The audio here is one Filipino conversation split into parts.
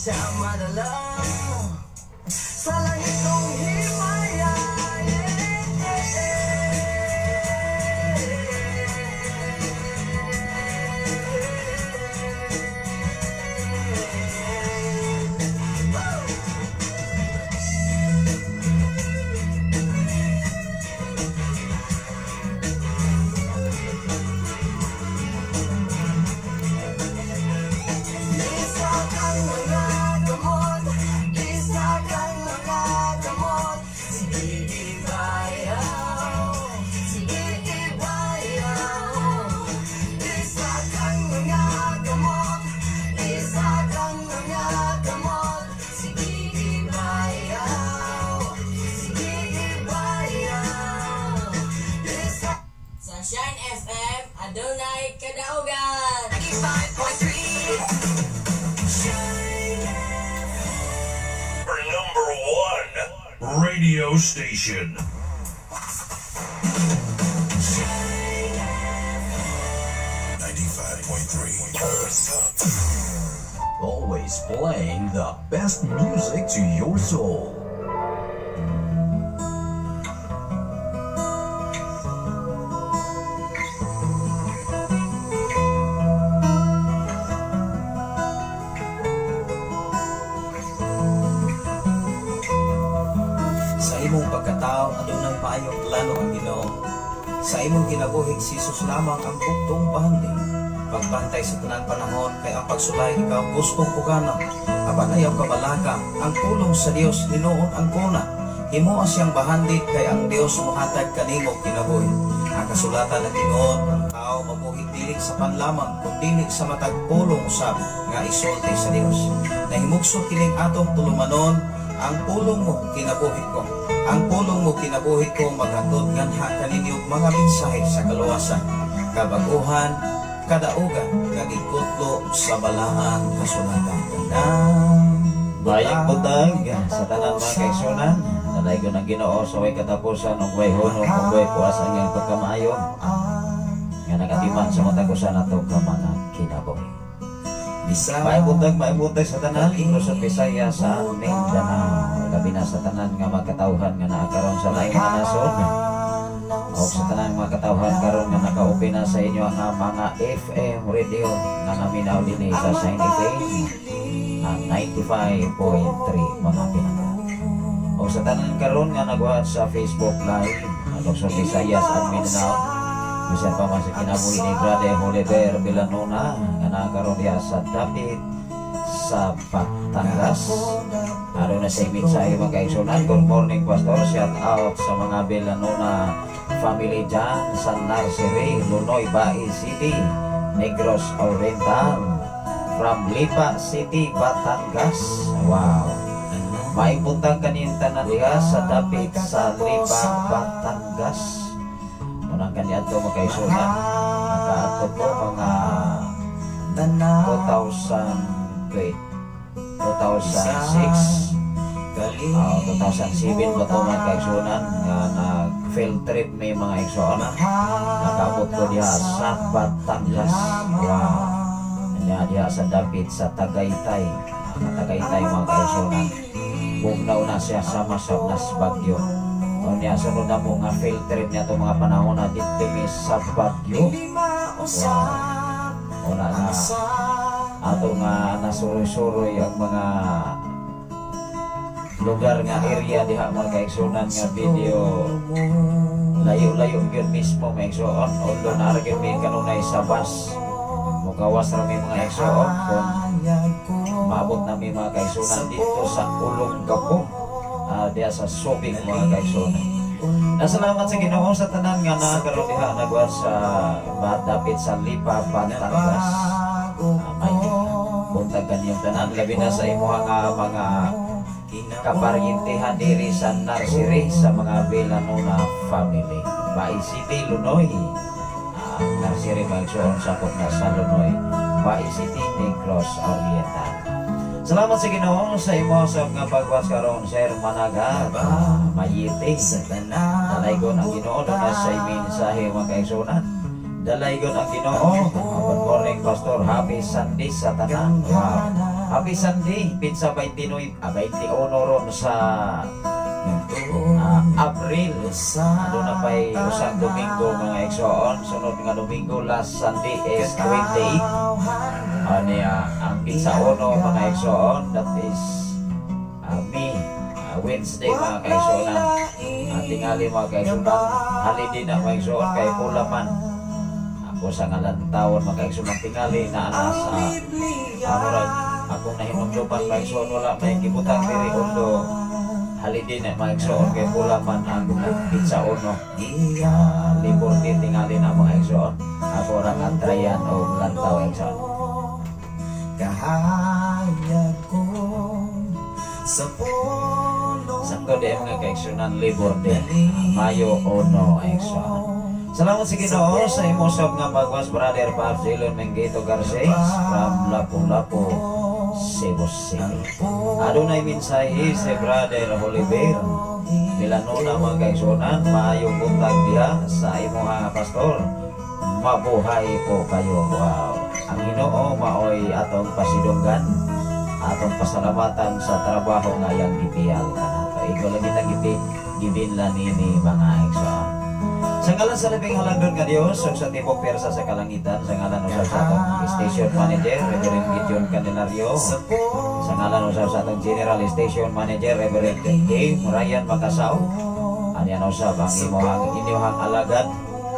siya madala sa langit kong himaya. Shine FM, Adonai Kadaugan. 95.3 Our number one radio station. Always playing the best music to your soul. Sa imong pagkatao, adunay paayong plano ang Ginoo. Sa imong kinabuhi, si Jesus lamang ang buktong pahanding. Pagbantay sa tanang panahon, kay ang pagsulay ikaw gustong pugana. Apan ayaw kabalaga, ang pulong sa Dios hinuon ang kuna. Himo siyang bahandit, kay ang Dios muhatag kanimo kinabuhi. Ang kasulatan ng Ginoo, ang tao mabuhi dili sa panlamang, kundi sa matag pulong usab nga isulti sa Dios. Nahimugsot kining atong tulumanon, ang pulong mo kinabuhi ko. Ang pulong mo kinabuhi ko maghatod nganha kaninyong mga mensahe sa kaluwasan, kabaguhan, kadaugan, nagikutlo sa balaang kasulatan. Bayang butag sa tanan mga kaigsunan, nalay ko ng Ginoo sa way katapusan ug way hunong ug way puas ang iyang pagkamaayo nga nagatiman sa matagusan nato ka mga kinabuhi. Bayang butag sa tanan ino sa Bisaya sa Mindanao, labi na sa tanan nga magkatawhan nga naakaron sa laing nga nasod, o sa tanan mga katawhan karon nga nakaupi na sa inyo nga mga FM radio nga naminaw din sa Shine FM ang 95.3 mga pinaka. O sa tanan karon nga nagwat sa Facebook Live ang sa Visayas at Mindanao, bisan pa man sa kinabuhi ni Brother Oliver Villanueva nga nakaroon diya sa Dapit sa Batangas. Araw na sa mensahe mga kaigsunan. Good morning Pastor, shout out sa mga Villanueva family dyan sa Nursery, Lunoy, Bai City, Negros Oriental, from Lipa City, Batangas. Wow, may puntang kaninta na diha sa Dapit sa Lipa, Batangas. Unang kanya ito mga kaigsunan, nakaato po mga 2006 2007 ba ito mga kaigsunan nga nag-field trip may mga igsoon. Nakabot ko diha sa Batangas. Wow, diha sa Dapit sa Tagaytay. Tagaytay mga kaigsunan, bugnaw na siya sa masabnas bagyo. O niya sunod na mo nga field trip niya itong mga panahon na dito sa bagyo. Wow, una na ato nga nasuroy-suroy ang mga lugar nga area diha mga kaigsunan nga video layo-layo yun mismo mga igsoon. Although naaragin may kanunay sa bus, mukawas na may mga igsoon kung maabot na may mga kaigsunan dito sa Olongapo, diha sa Subic mga kaigsunan. Nasalamat sa Ginoo sa tanan nga nakaroon diha nagwas sa Dapit sa Lipa, Batangas. May buntag kanyang tanan, labi na sa imuha nga mga kaparyintehan diri sa Nursery sa mga Villanueva family, Bai City, Lunoy. Nursery magsuon sakop na sa Lunoy, Bai City, Negros Oriental. Salamat sa Ginoo sa imo sa mga pagwas karon Sir Managa, Mayite. Dalaygon ang Ginoo na sa mensahe mga kaigsunan. Dalaygon ang Ginoo. Good morning Pastor, happy Sunday sa tanan. Wow, Happy Sunday, pinsa 29, 21 ron sa April. Ano na pa'y usang Domingo mga igsoon. Sunod nga Domingo, last Sunday is 28. Ang pinsa 1 mga igsoon, that is Wednesday mga kaigsuonan. Tingali mga kaigsuonan, holiday na mga igsoon kay Pulaman. Ako sa ngalan taon mga kaigsuonan tingali na sa amurag akong nahinumdupan mga igsoon, wala may kibutang diri undo holiday na mga igsoon kay Pulaman ang pizza 1. Libur din tingali na mga igsoon. Ako orang antrayan o lantaw igsoon. Kahaya ko sa Sakto din mga kaigsuonan, libur din Mayo 1 igsoon. Salamat sa Ginoo sa imosab nga pagwas brother Pabs Elon Menggito Garces from Lapu-Lapu, Cebu City. Adunay mensahe si brother Oliver Villanueva mga kaigsuonan, maayong buntag diha sa imong pastor. Mabuhay po kayo. Wow. Ang Ginoo maoy atong pasidunggan, atong pasalamatan sa trabaho nga yang gipiyal kanato. Ikaw lagi ta gibinlan nini mga igsoon. Sa ngalan sa labing halangdon nga Dios ug sa tibok persa sa kalangitan, sa ngalan usab sa atong station manager Reverend Gideon Candelario, sa ngalan usab sa atong general station manager Reverend Dave Ryan Makasaw, anyan usab ang inyong alagad,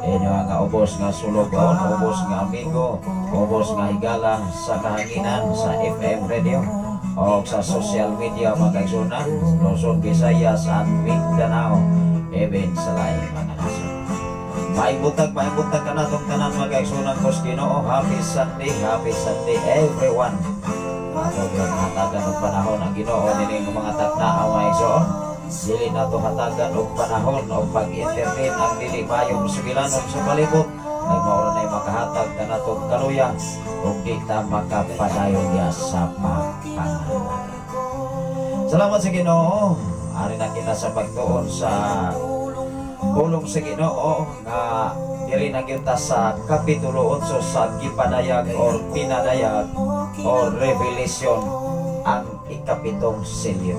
inyong nga ubos nga sulugon, ubos nga amigo, ubos nga higala sa kahanginan sa FM radio o sa social media mga kaigsuonan, Luzon, Visayas at Mindanao, even sa lain mga nasod. Maibutag ka na itong tanan mga kaigsuonan ko sa Ginoo. Happy Sunday everyone. Sobrang hatagan ng panahon ang Ginoo nini ng mga tagnaaw mga kaigsuon. Dili na ito hatagan ng panahon o pag-internet ang dili mayong sugilanon sa palibot. Ay maura na makahatag ka na itong kaluya o di ta makapadayon niya sa pagpangalan. Salamat sa Ginoo. Ari na kita sa pagtuon sa pulong sa Ginoo nga diri na kita sa kapitulo 8 sa gipadayag or pinadayag or revelation ang ikapitong selyo.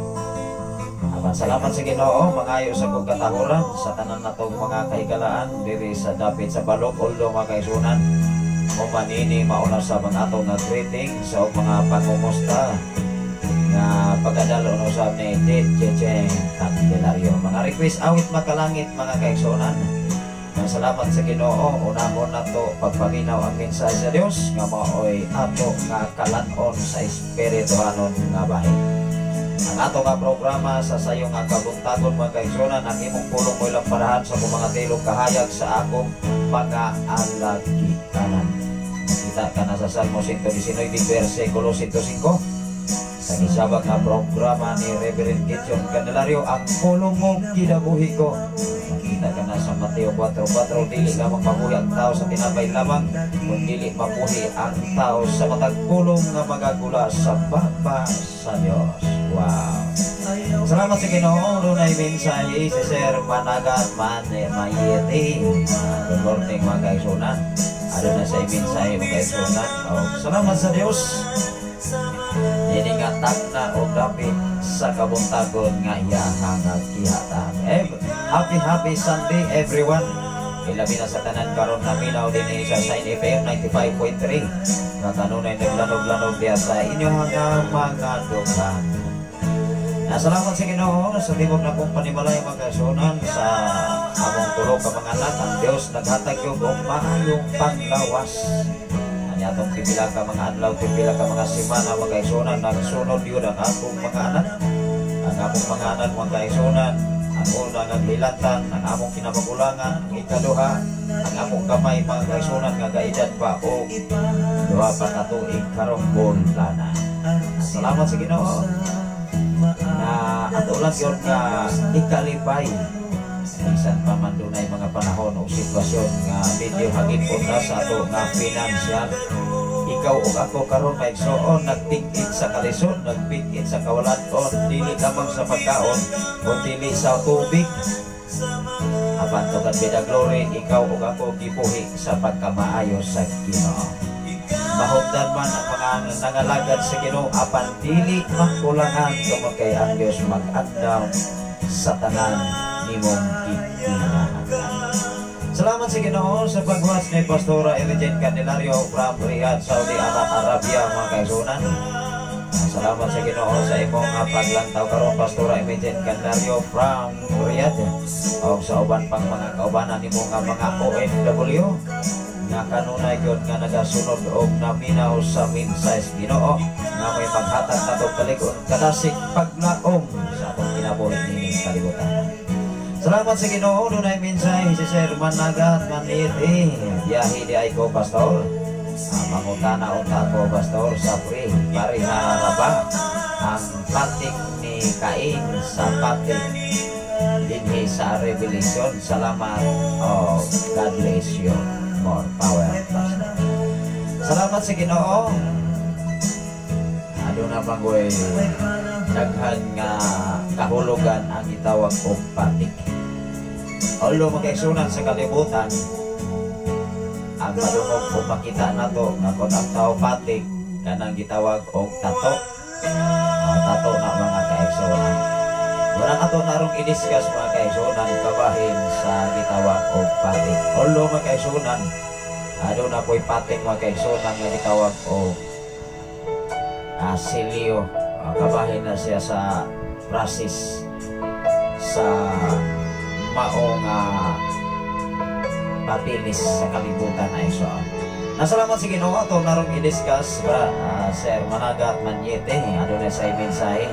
Salamat sa Ginoo, mangayo sa kong katahuran sa tanan natong mga kahigalaan diri sa dapit sa balok uldo mga kaigsuonan. O manini mauna sa mga atong nga greeting sa mga pangumusta nga pagkadalo no sa ni DJ Candelario. Mga request awit makalangit mga kaigsuonan. Salamat sa Ginoo, unahon nato pagpaminaw ang mensahe sa Dios nga maoy ato nga kalan-on sa espirituhanon nga bahin. Ang ato nga programa sa sayo nga kabuntagon mga kaigsuonan, ang imong pulong mo ilang parahan sa mga tilong kahayag sa akong mga alagitanan. Kita ka na sa Salmo 119 versikulo 105. Sa isabag na programa ni Reverend Gideon Candelario, ang pulong mo kinabuhi ko. Makita ka na sa Mateo 4:4, dili lamang mabuhi ang tao sa tinapay lamang, kundi mabuhi ang tao sa matag pulong nga magagula sa baba sa Dios. Wow. Salamat sa Ginoo. Dunay mensahe si Sir Managat Mayeti. Good morning mga kaigsuonan. Ano na sa mensahe mga kaigsuonan. Salamat sa Dios. Ini nga takna o dapit sa kabuntagon nga iyahang kihatan. Happy Sunday everyone. Ilabi na sa tanan karon na minaw din sa Sign FM 95.3. Nga kanunay naglanog-lanog diya sa inyong mga dukan. Salamat sa Ginoo sa tibok na kong panimalay mga kaigsuonan sa among tulo ka mga anak. Ang Dios naghatag yung maayong panglawas. Atong pipila ka mga adlaw, pipila ka mga semana mga kaigsuonan, nagsunod yun ang akong mga anak. Ang among mga anak mga kaigsuonan, ang una nga hilatan, ang among kinamagulangan, ang ikaduha, ang among kamay mga kaigsuonan nga gaedad pa o duha pa ka tuig karong bulan. Salamat sa Ginoo na ato lang yun nga ikalipay. Bisan pa man dunay mga panahon o sitwasyon nga medyo hagipon na sa ato nga financial. Ikaw o ako karon maigsuon nagpigit sa kalisod, nagpigit sa kawalan-on, dili lamang sa pagkaon o dili sa tubig. Apan tugan bida glory, ikaw o ako gibuhi sa pagkamaayo sa Ginoo. mahugdan man ang mga nangalagad sa Ginoo apan dili makulangan tungod kay ang Dios mag-agdaw sa tanan nimong kinahanglan. Salamat sa Ginoo sa pagwas ni Pastora Eugene Candelario from Riyadh, Saudi Arabia, mga kaigsunan. Salamat sa Ginoo sa imong paglantaw karon Pastora Eugene Candelario from Riyadh o sa uban pang mga kaubanan nimo nga mga OFW nga kanunay gyud nga nagasunod og naminaw sa mensahe Ginoo nga may paghatag nato kalig-on kadasig paglaom sa atong kinabuhi nining kalibutan. Salamat sa Ginoo dunay mensahe si Sir Managat Maniti biyahe di ay ko pastor. Mangutana unta ko pastor sa free pariha ba ang patik ni Cain sa patik dinhi sa Revelation. Salamat God bless you. More power. Salamat sa Ginoo. Aduna panggoy daghan nga kahulugan ang itawag og patik. Although magkaigsunan sa kalibutan, ang madungog kung makita nato nga kung ang tao patik kanang gitawag og tato. Tato na mga kaigsunan. Wala ato narong i-discuss mga kaigsunan kabahin sa gitawag og patik. Although mga kaigsunan, aduna po'y patik mga kaigsunan nga gitawag og silyo. Kabahin na siya sa prasis sa maong patilis sa kalibutan na iso. Nasalamat sa Ginoo ato narong i-discuss Sir Managat Manete adunay sa mensahe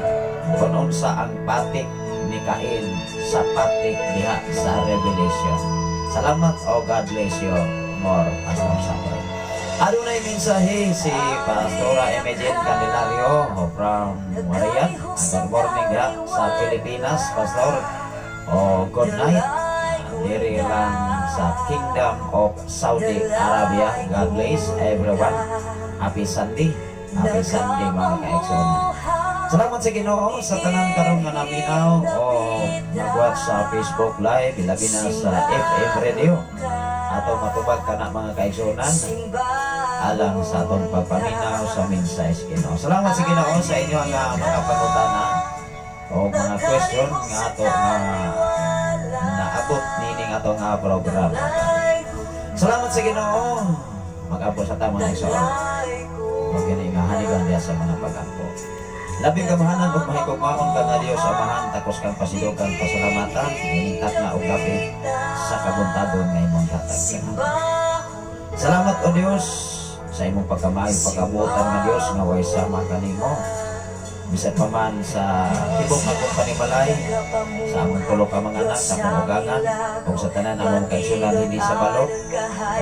kung unsa ang patik ni Cain sa patik diha sa Revelation. Salamat o God bless you more Pastor Samuel. Adunay mensahe si Pastora Eugene Candelario from Riyadh. Good morning diha sa Pilipinas Pastor. Good night. Diri lang sa Kingdom of Saudi Arabia. God bless everyone. Happy Sunday. Happy Sunday mga kaigsunan. Salamat sa Ginoo sa tanan karon nga naminaw o nag-watch sa Facebook Live, ilabi na sa FM Radio. Ato matubag ka na mga kaigsunan alang sa atong pagpaminaw sa mensahe Ginoo. Salamat sa Ginoo sa inyo nga mga pangutana o mga question nga ato nga naabot nining ato nga programa. Salamat sa Ginoo. Mag-abot sa tamang igsoon. Huwag yan nga hanigan diya sa mga pag-ampo. Labing kamahanan ug mahigugmaon ka nga Dios amahan takos kang pasidukan pasalamatan hiningkat na og lapit sa kabuntagon nga imong hatag. Salamat o Dios sa imong pagkamay pag-abutan nga Dios nga way sama kanimo. Bisan pa man sa tibok akong panimalay sa among tulo ka mga anak sa panugangan o sa tanan among kaigsunan hindi sa balot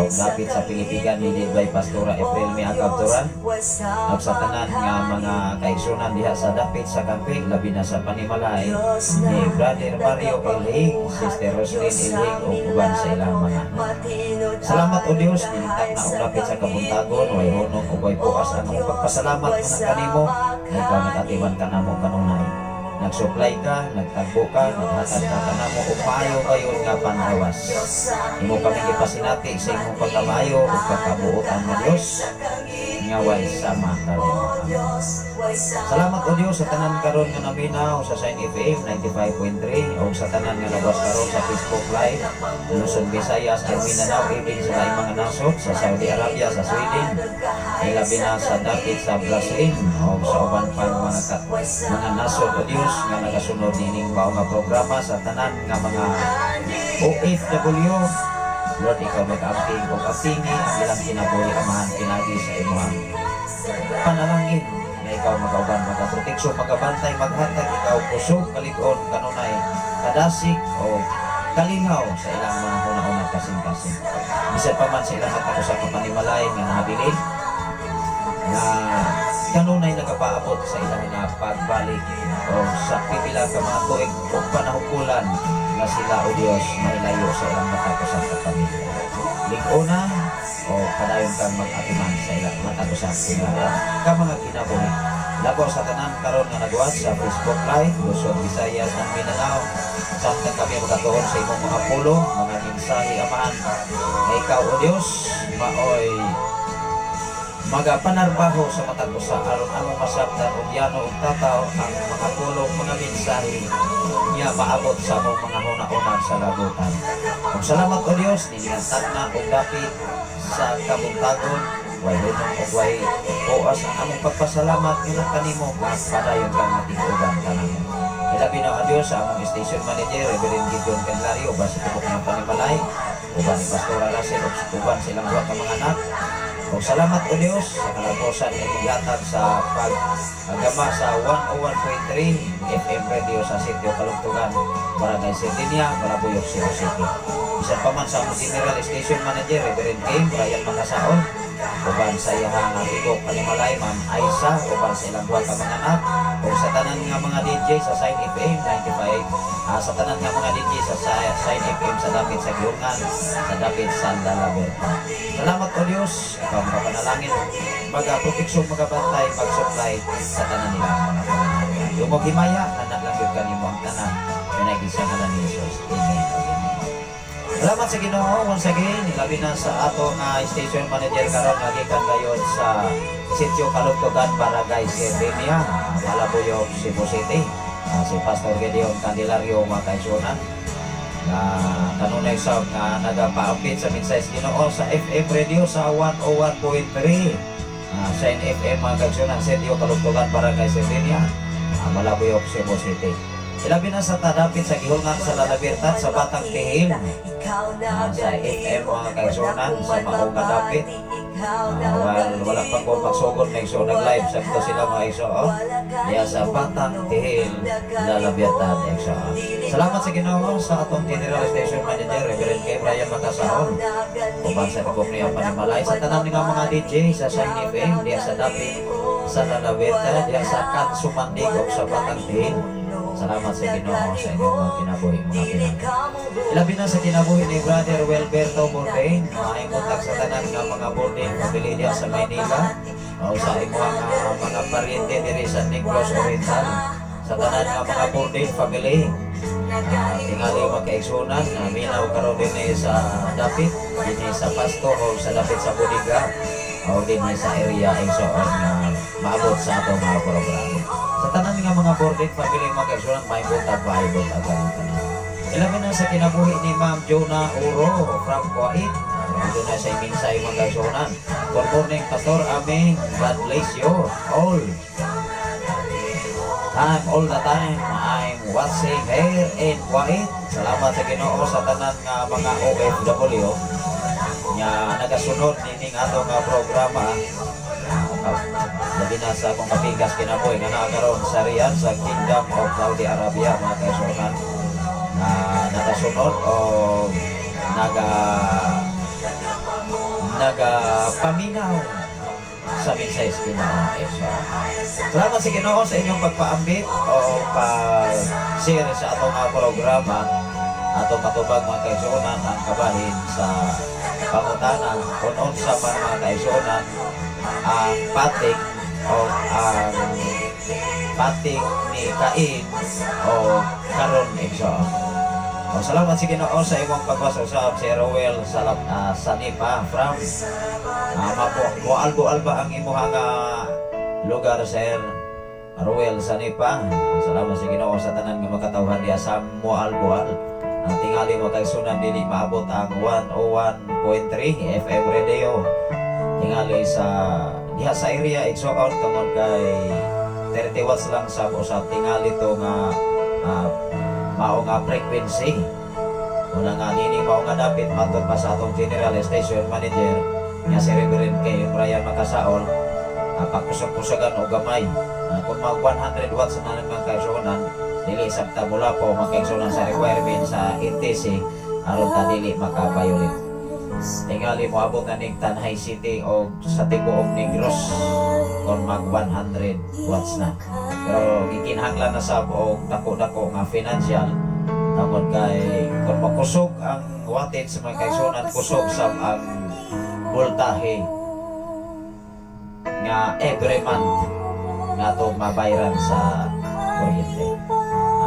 o lapit sa Pilipigan hindi by Pastora April May Agabturan o sa tanan nga mga kaigsunan diha sa dapit sa Kampig labi na sa panimalay ni Brother Mario Elhig, Sister Roslyn Elhig o uban sa ilang mga anak. Salamat o Dios dinigtak na og lapit sa kabuntagon way hunong o way puas ang among pagpasalamat na kanimo ikaw nag-atiwan ka na mo kanunay. Nag-supply ka, nagtagbo ka, naghatag ka kanamo o maayo kayo nga panhawas. Imo kami ipasinati sa imong pagkamayo o pagkabuutan ng Diyos nga way sama kalimutan. Salamat o Diyos sa tanan karon nga naminaw sa Sign FM 95.3 o sa tanan nga nabas karon sa Facebook Live Luzon, Visayas, Mindanao, ibig sa laing mga nasod sa Saudi Arabia, sa Sweden, ilabi na sa dapit sa Brazil o sa uban pang mga nasod o Diyos nga nagasunod nining mao nga programa sa tanan nga mga OFW. Lord, ikaw mag-amping o kapingi ang ilang kinabuhi amahan pinagi sa imuhang panalangin na ikaw mag-auban, mag-proteksyon, mag-abantay, maghatag, ikaw kusog, kalig-on, kanunay, kadasig o kalingaw sa ilang mga una-unang kasing-kasing. Bisan pa man sa ilang at ako sa kapanimalay nga nabilin na kanunay nagapaabot sa ilang na pagbalik o sa pipila ka mga tuig o panahukulan na sila o Diyos mailayo sa ilang matakusan sa pamilya. Lingkuna o padayon kang mag-atiman sa ilang matakusan ka mga kinabuhi. Labo sa tanan karon nga nagwat sa Facebook Live, Luzon, Visayas, ng Mindanao. Samtang kami magkatuon sa imong mga pulo, mga mensahe amahan na ikaw o Diyos maoy magapanarbaho sa matag usa aron among masabtan og yano ug tataw ang mga pulong mga mensahe niya maabot sa among mga hunahunag sa labutan. Ug salamat o Dios nilingantag na og dapit sa kabuntagon way hunong ug way buas ang among pagpasalamat nga kanimo padayon kang matiguban kanamo. Ilabi na ang Dios sa among station manager Reverend Gideon Canlario base tibok ng Panimalay uban ni Pastor Aracel ug uban silang duha ka mga anak. Ug salamat o Dios sa kalabosan nga gihatag sa pag-agama sa 101.3 FM radio sa Sitio Kalungtugan Barangay Sardinia, Malabuyok, Cebu City. Bisan pa man sa among General Station Manager Reverend Kim Brian Makasaon uban sa iyang tibok Panimalay Ma'am Aisa uban sa ilang duha ka mga anak ug sa tanan nga mga DJ sa Sign FM 95 sa tanan nga mga DJ sa Sign FM sa dapit sa Giungan sa dapit sa Lalaberta. Salamat o Dios ikaw ang kapanalangin magaproteksyon magabantay mag-supply sa tanan nila mga pananayon. Yung mo himaya anak lang yun kanimo ang tanan pinagin sa ngalan ni Jesus. Amen. Salamat sa Ginoo once again ilabi na sa ato nga station manager karon nga gikan gayon sa Sitio Kalungtugan Barangay Sardinia, Malabuyok, Cebu City. Si Pastor Gideon Candelario makaisunan na kanunay sa nga nagapaapit sa mensahe Ginoo sa FM radio sa 101.3 sa FM mga kaisunan Sitio Kalungtugan Barangay Sardinia, Malabuyok, Cebu City. Ilabi na sa tadapit sa Gihungan sa Lalabertan sa Batang Tihil sa FM mga kaisunan sa maong kadapit. Wala pang kong magsugod na iso nag-live sa ito sila mga iso diya sa Batang Tihil Lalabertan iso. Salamat sa Ginoo sa atong General Station Manager Reverend K. Brian Makasaon uban sa tibok niya Panimalay sa tanan nga mga DJ sa Sign FM diya sa dapit sa Lalabertan diya sa Kansumandig o sa Batang Tihil. Salamat sa Ginoo sa inyong mga kinabuhi mga pinang. Ilabi na sa kinabuhi ni Brother Welberto Bourdain ay muntag sa tanan nga mga Bourdain pamilya sa Maynila o sa imong mga pariente diri sa Negros Oriental sa tanan nga mga Bourdain family. Tingali magkaigsunan minaw karon din sa dapit dinhi sa Pasto o sa dapit sa Budiga o dinhi sa area igsoon nga maabot sa atong mga programa. Sa tanan nga mga Bourdain family magkaigsunan may buntag kanang tanan. Ilabi na sa kinabuhi ni Ma'am Jonah Uro from Kuwait. Doon na sa iminsay mga kaigsunan. Good morning Pastor, amen. God bless you all. All the time I'm watching here in Kuwait. Salamat sa Ginoo sa tanan nga mga OFW nga nagasunod nining ato nga programa. Labi na sa akong kapigas kinabuhi nga nakaroon sa Riyadh sa Kingdom of Saudi Arabia mga kaigsunan na nagasunod o nagapaminaw sa mensahe Ginoo. Salamat sa Ginoo sa inyong pagpaambit o pag-share sa atong programa atong matubag mga kaigsunan ang kabahin sa pangutanan kung unsa man mga kaigsunan ang patik o ang patik ni Cain o karon igsoon. Salamat sa Ginoo sa imong pagpasasab si Rowell Sanipa from Moalbo-Alba ang imuha nga lugar sir Rowell Sanipa. Salamat sa Ginoo sa tanan nga makatawhan diya sa Moalbo-Al. Ang tingali mo kay sunan dili maabot ang 101.3 FM radio. Tingali sa diha sa area igsoon tungod kay 30 watts lang sa usap tingali to nga mao nga frequency. Una nga nini mao nga dapat matod pa sa atong General Station Manager nga si Reverend K. Brian Makasaon pagkusag-kusagan o gamay kung mag 100 watts na naman kaigsunan dili sabta mula po magkaigsunan sa requirement sa NTC aron ta dili makabayolate. Tingali mo abot na ning Tanhay City o sa tibuok Negros kung mag 100 watts na. Pero gikinhanglan na sa o dako-dako nga financial tungod kay kung makusog ang wattage sa mga kaigsunan kusog sa ang voltahe nga every month nga to mabayaran sa kuryente.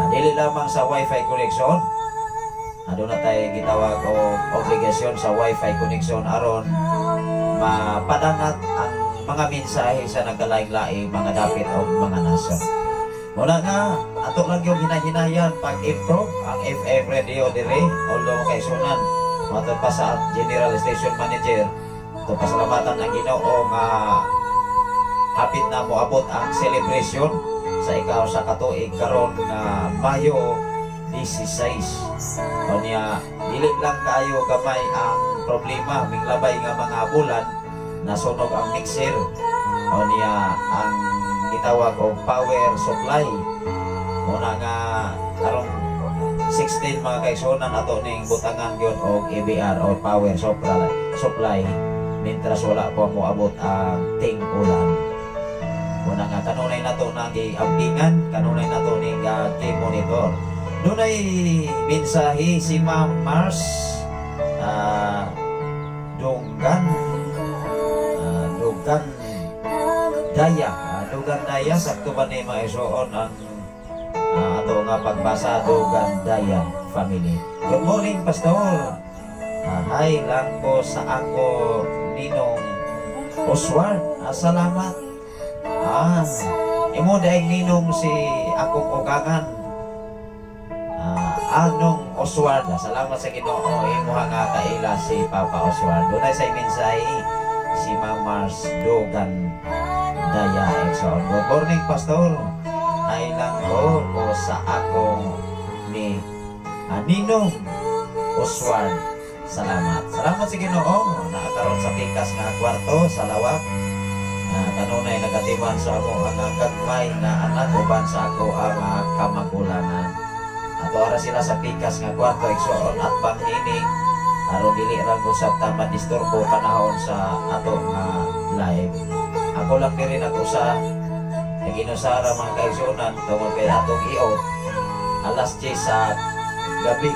Dili lamang sa wifi connection doon na tayo gitawag o obligasyon sa wifi connection aron mapadangat ang mga mensahe sa nagkalaing-laing mga dapit o mga nason. Muna nga, ato lang yung hinahinayan pag-improve ang FM radio dire, although kay sunan matod pa sa General Station Manager, ito pasalamatan ang Ginoo nga hapit na moabot ang celebration sa ikaw sa katuig karon nga Mayo 16. O niya, dili lang kayo gamay ang problema, minglabay nga mga bulan, nasunog ang mixer. O niya, ang gitawag og power supply. Muna nga, karong 16 mga kaigsunan ato ning butangan yun og EBR o power supply mintras wala po moabot ang ting ulan. Muna nga, kanunay na to nang giambingan, kanunay na to ning monitor. Dunay mensahe si Ma'am Mars Dugan Daya sakto ba ni maisuon ang ato nga pagbasa Dugan Daya family. Good morning, Pastor. Hi lang po sa ako Ninong Oswald. Salamat. Imo daig Ninong si akong ugangan Anong Oswald. Salamat sa Ginoo. Imo nga kaila si Papa Oswald. Dunay sa mensahe si Ma'am Mars Dugan Daya Exxon. Good morning, Pastor. Ay lang ko sa akong ni Ninong Oswald. Salamat. Salamat sa Ginoo. Nakakaroon sa pikas nga kwarto sa lawak. Kanunay nagatiman sa ako ang gagmay na anak uban sa ako ang kamagulangan. Ato ara sila sa pikas nga kwarto igsoon at banghining aron dili ra usab ta madisturbo panahon sa ato nga live. Ako lang diri nag-usa naginusara mga kaigsunan tungod kay atong iot alas 10 sa gabi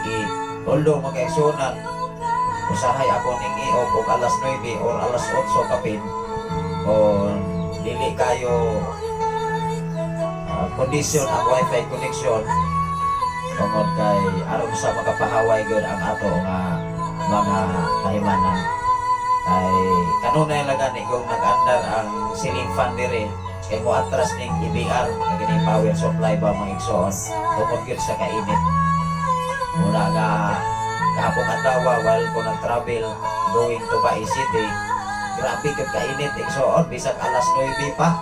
although mga kaigsunan usahay ako ning iot og alas 9 or alas 8 kapin o dili kayo kondisyon ang wifi connection tungod kay aron sa makapahaway gyud ang ato nga mga kahimanan kay kanunay lang gani kung nag-andar ang ceiling fan dire kay mo atras ning EBR kini power supply ba mga igsoon tungod gyud sa kainit. Muna nga kahapon adlaw while ko nag-travel going to Bai City, grabe gyud kainit igsoon bisag alas 9 pa.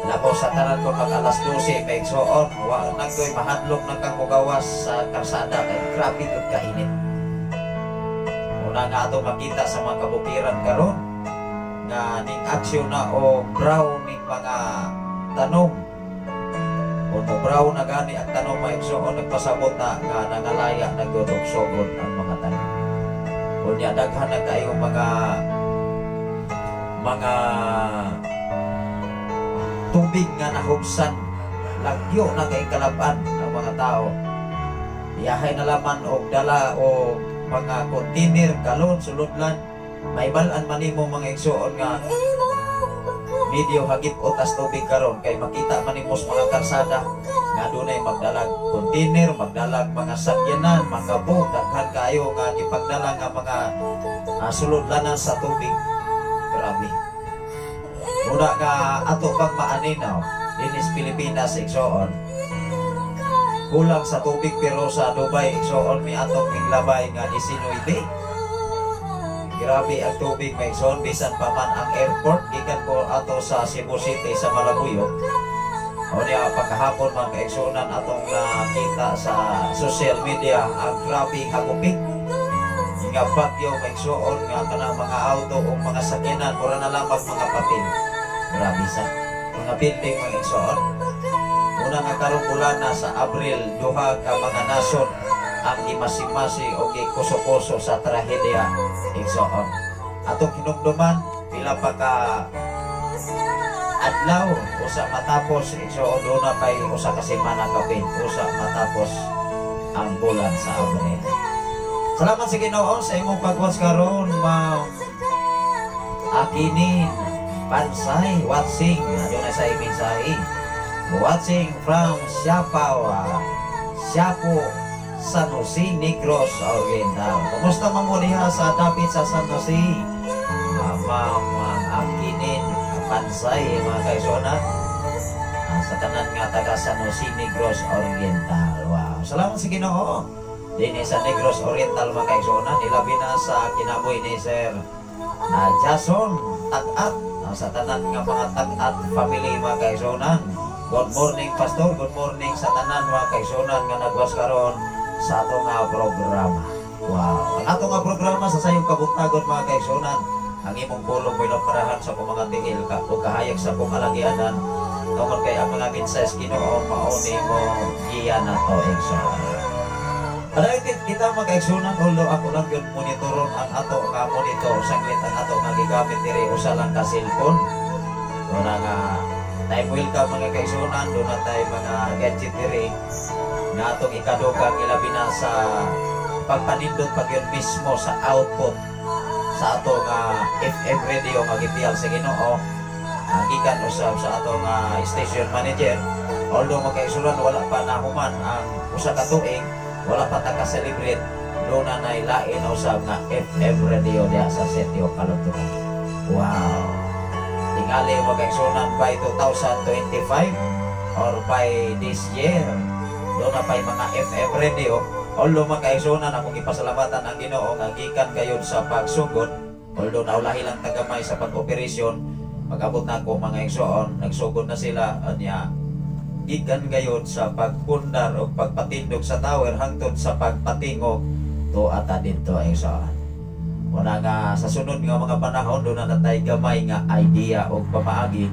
Labo sa tanan ko pag alas 12 pa igsoon, wa nang koy mahadlok nang kang mugawas sa karsada kay grabe gyud kainit. Una nga ato makita sa mga kabukiran karon nga ning aksyon na o brown ning mga tanom. Kung brown na gani ang tanom mga igsoon nagpasabot na nga nangalaya nagud og sugod ang mga tanom. Kunya daghan na kayo mga tubig nga nahubsan, lagyo na kay kalaban ang mga tao. Iyahay na laman og dala o mga container, galon, sulodlan. May balaan man nimo mga igsoon nga medyo hagip utas tubig karon kay makita man nimo sa mga karsada nga dunay magdalag container, magdalag mga sakyanan, mga boat, daghan kayo nga gipagdala nga mga sulodlanan sa tubig. Grabe. Muna nga ato pang maaninaw dinis Pilipinas igsoon kulang sa tubig pero sa Dubai igsoon mi atong minglabay nga 19. Grabe ang tubig may igsoon bisan pa man ang airport gikan ko ato sa Cebu City sa Malabuyo. O niya pagkahapon man kaigsunan atong nakita sa social media ang grabe hagupit nga bagyo may igsoon nga kanang mga auto o mga sakyanan mura na lamang mga papel. Grabe sa mga building mga igsoon. Una nga karong bulan na sa Abril, duha ka mga nason ang imasi-masi o kuso-kuso sa trahedya igsoon. Atong hinumduman pila pa ka adlaw usa matapos igsoon do na kay usa ka semana kapin usa matapos ang bulan sa Abril. Salamat sa Ginoo sa imong pag-watch karon, Ma'am Akinin Pansay watching aduna sa mensahe watching from Siapo San Jose, Negros Oriental. Kumusta man mo diha sa dapit sa San Jose? Mga akinin, pansay, mga kaigsunan. Sa tanan nga taga San Jose, Negros Oriental. Wow, salamat sa Ginoo. Dini sa Negros Oriental, mga kaigsunan, ilabi na sa kinabuhi ni Sir Jason Tagat. Sa tanan nga mga Tagat family, mga kaigsunan. Good morning, Pastor. Good morning sa tanan, mga kaigsunan nga nagwas karon sa ato nga programa. Wow, ang ato nga programa sa sayong kabutagon, mga kaigsunan. Ang imong pulong mo'y naparahan sa kong mga tingil o kahayag sa kong alagyanan. Tungkol kay ang mga mensahe Ginoo mauni mo iya na to igsoon. Padayon kita mag-igsunan, although ako lang yun monitoron ang ato nga monitor, saglit ang ato nga gigamit diri usa lang ka cellphone. Doon nga time welcome mga kaigsunan, doon na tayo mga gadget diri nga atong ikadugang ilabi na sa pagpanindot pag yun mismo sa output sa ato nga FM radio nga gipiyal sa Ginoo. Gikan usab sa ato nga station manager, although magkaisuran wala pa nahuman ang usa ka tuig, wala pa ta ka-celebrate, doon na nailain usab nga FM radio diha sa City of Caloocan. Wow, tingali magkaisuran by 2025 or by this year, doon na pa'y mga FM radio. Although magkaisuran akong ipasalamatan ang Ginoo nga gikan kayon sa pagsugod, although naulahi lang tagamay sa pag-operasyon. Pag-abot na ako mga igsoon, nagsugod na sila niya gikan gayon sa pagpundar o pagpatindog sa tower hangtod sa pagpatingog to ata dito igsoon. Wala nga sa sunod nga mga panahon doon na natay gamay nga idea o pamaagi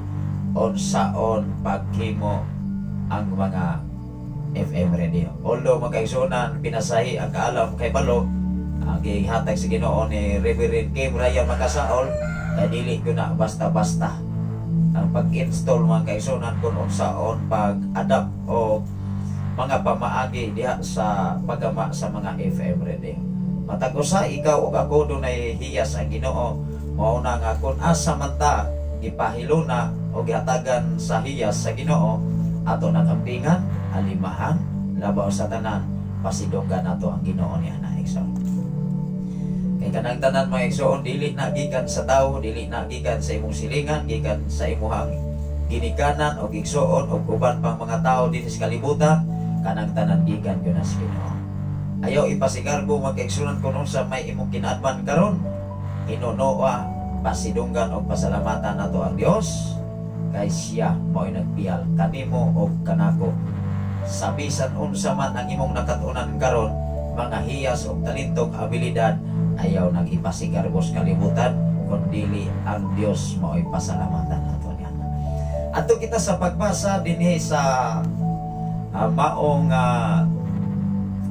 on saon paghimo ang mga FM radio. Although mga igsoonan pinasahi ang kaalam kay Balo, gihatag sa Ginoo ni Reverend Kim Ryan Makasaol. Kaya dili ko na basta-basta ang pag-install mga kaigsunan kung unsaon pag-adapt o mga pamaagi diha sa pagama sa mga FM radio. Matag usa ikaw o ako doon ay hiyas ang Ginoo. Mauna nga kung asa man ta gipahilo na o gihatagan sa hiyas sa Ginoo, ato nakampingan, alimahan, labaw sa tanan, pasidonggan nato ang Ginoo niya na igsoon. Kay kanang tanan mga igsoon, dili na gikan sa tawo, dili na gikan sa imong silingan, gikan sa imong ginikanan o igsoon o uban pang mga tao din sa kalibutan, kanang tanan gikan gyud sa Ginoo. Ayaw ipasigarbo mga igsoon kuno sa may imong kinaadman karon. Hinunoa, pasidunggan o pasalamatan nato ang Dios kay siya mao'y nagpiyal kanimo o kanako. Sa bisan unsa man ang imong nakatunan karon, mga hiyas o talentong abilidad, ayaw nag-ipasigarbo sa kalibutan, kundi ang Dios mao'y pasalamatan nato niya. Ato kita sa pagbasa dinhi sa maong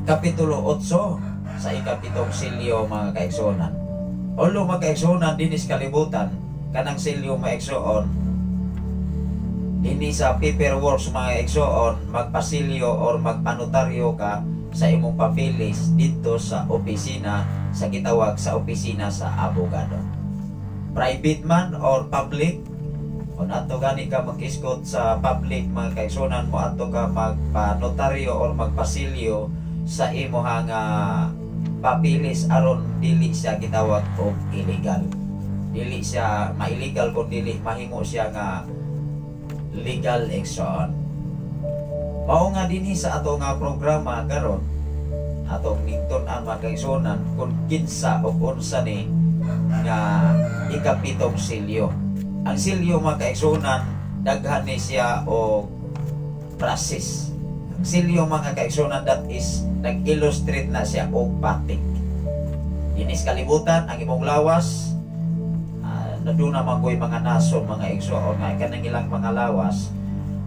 kapitulo 8 sa ikapitong silyo mga kaigsuonan. Although mga kaigsuonan dinhi sa kalibutan, kanang silyo maigsuon dinhi sa paperwork mga igsuon, magpasilyo or magpanotaryo ka sa imong papilis dito sa opisina sa gitawag sa opisina sa abogado. Private man or public, kung ato gani ka mag-iskot sa public mga kaigsuonan mo, ato ka magpanotaryo or magpasilyo sa imong papilis aron dili siya gitawag og illegal. Dili siya ma-illegal kung dili mahimo siya nga legal action. Mao nga dinhi sa ato nga programa karon, atong nington-an mga kaigsuonan kung kinsa o unsa ni nga ikapitong silyo. Ang silyo mga kaigsuonan daghan ni siya o process. Ang silyo mga kaigsuonan, that is nag-illustrate na siya og batik. Dinis kalibutan ang imong lawas, naduna magoy mga nason mga igsoon nga kanang ilang mga lawas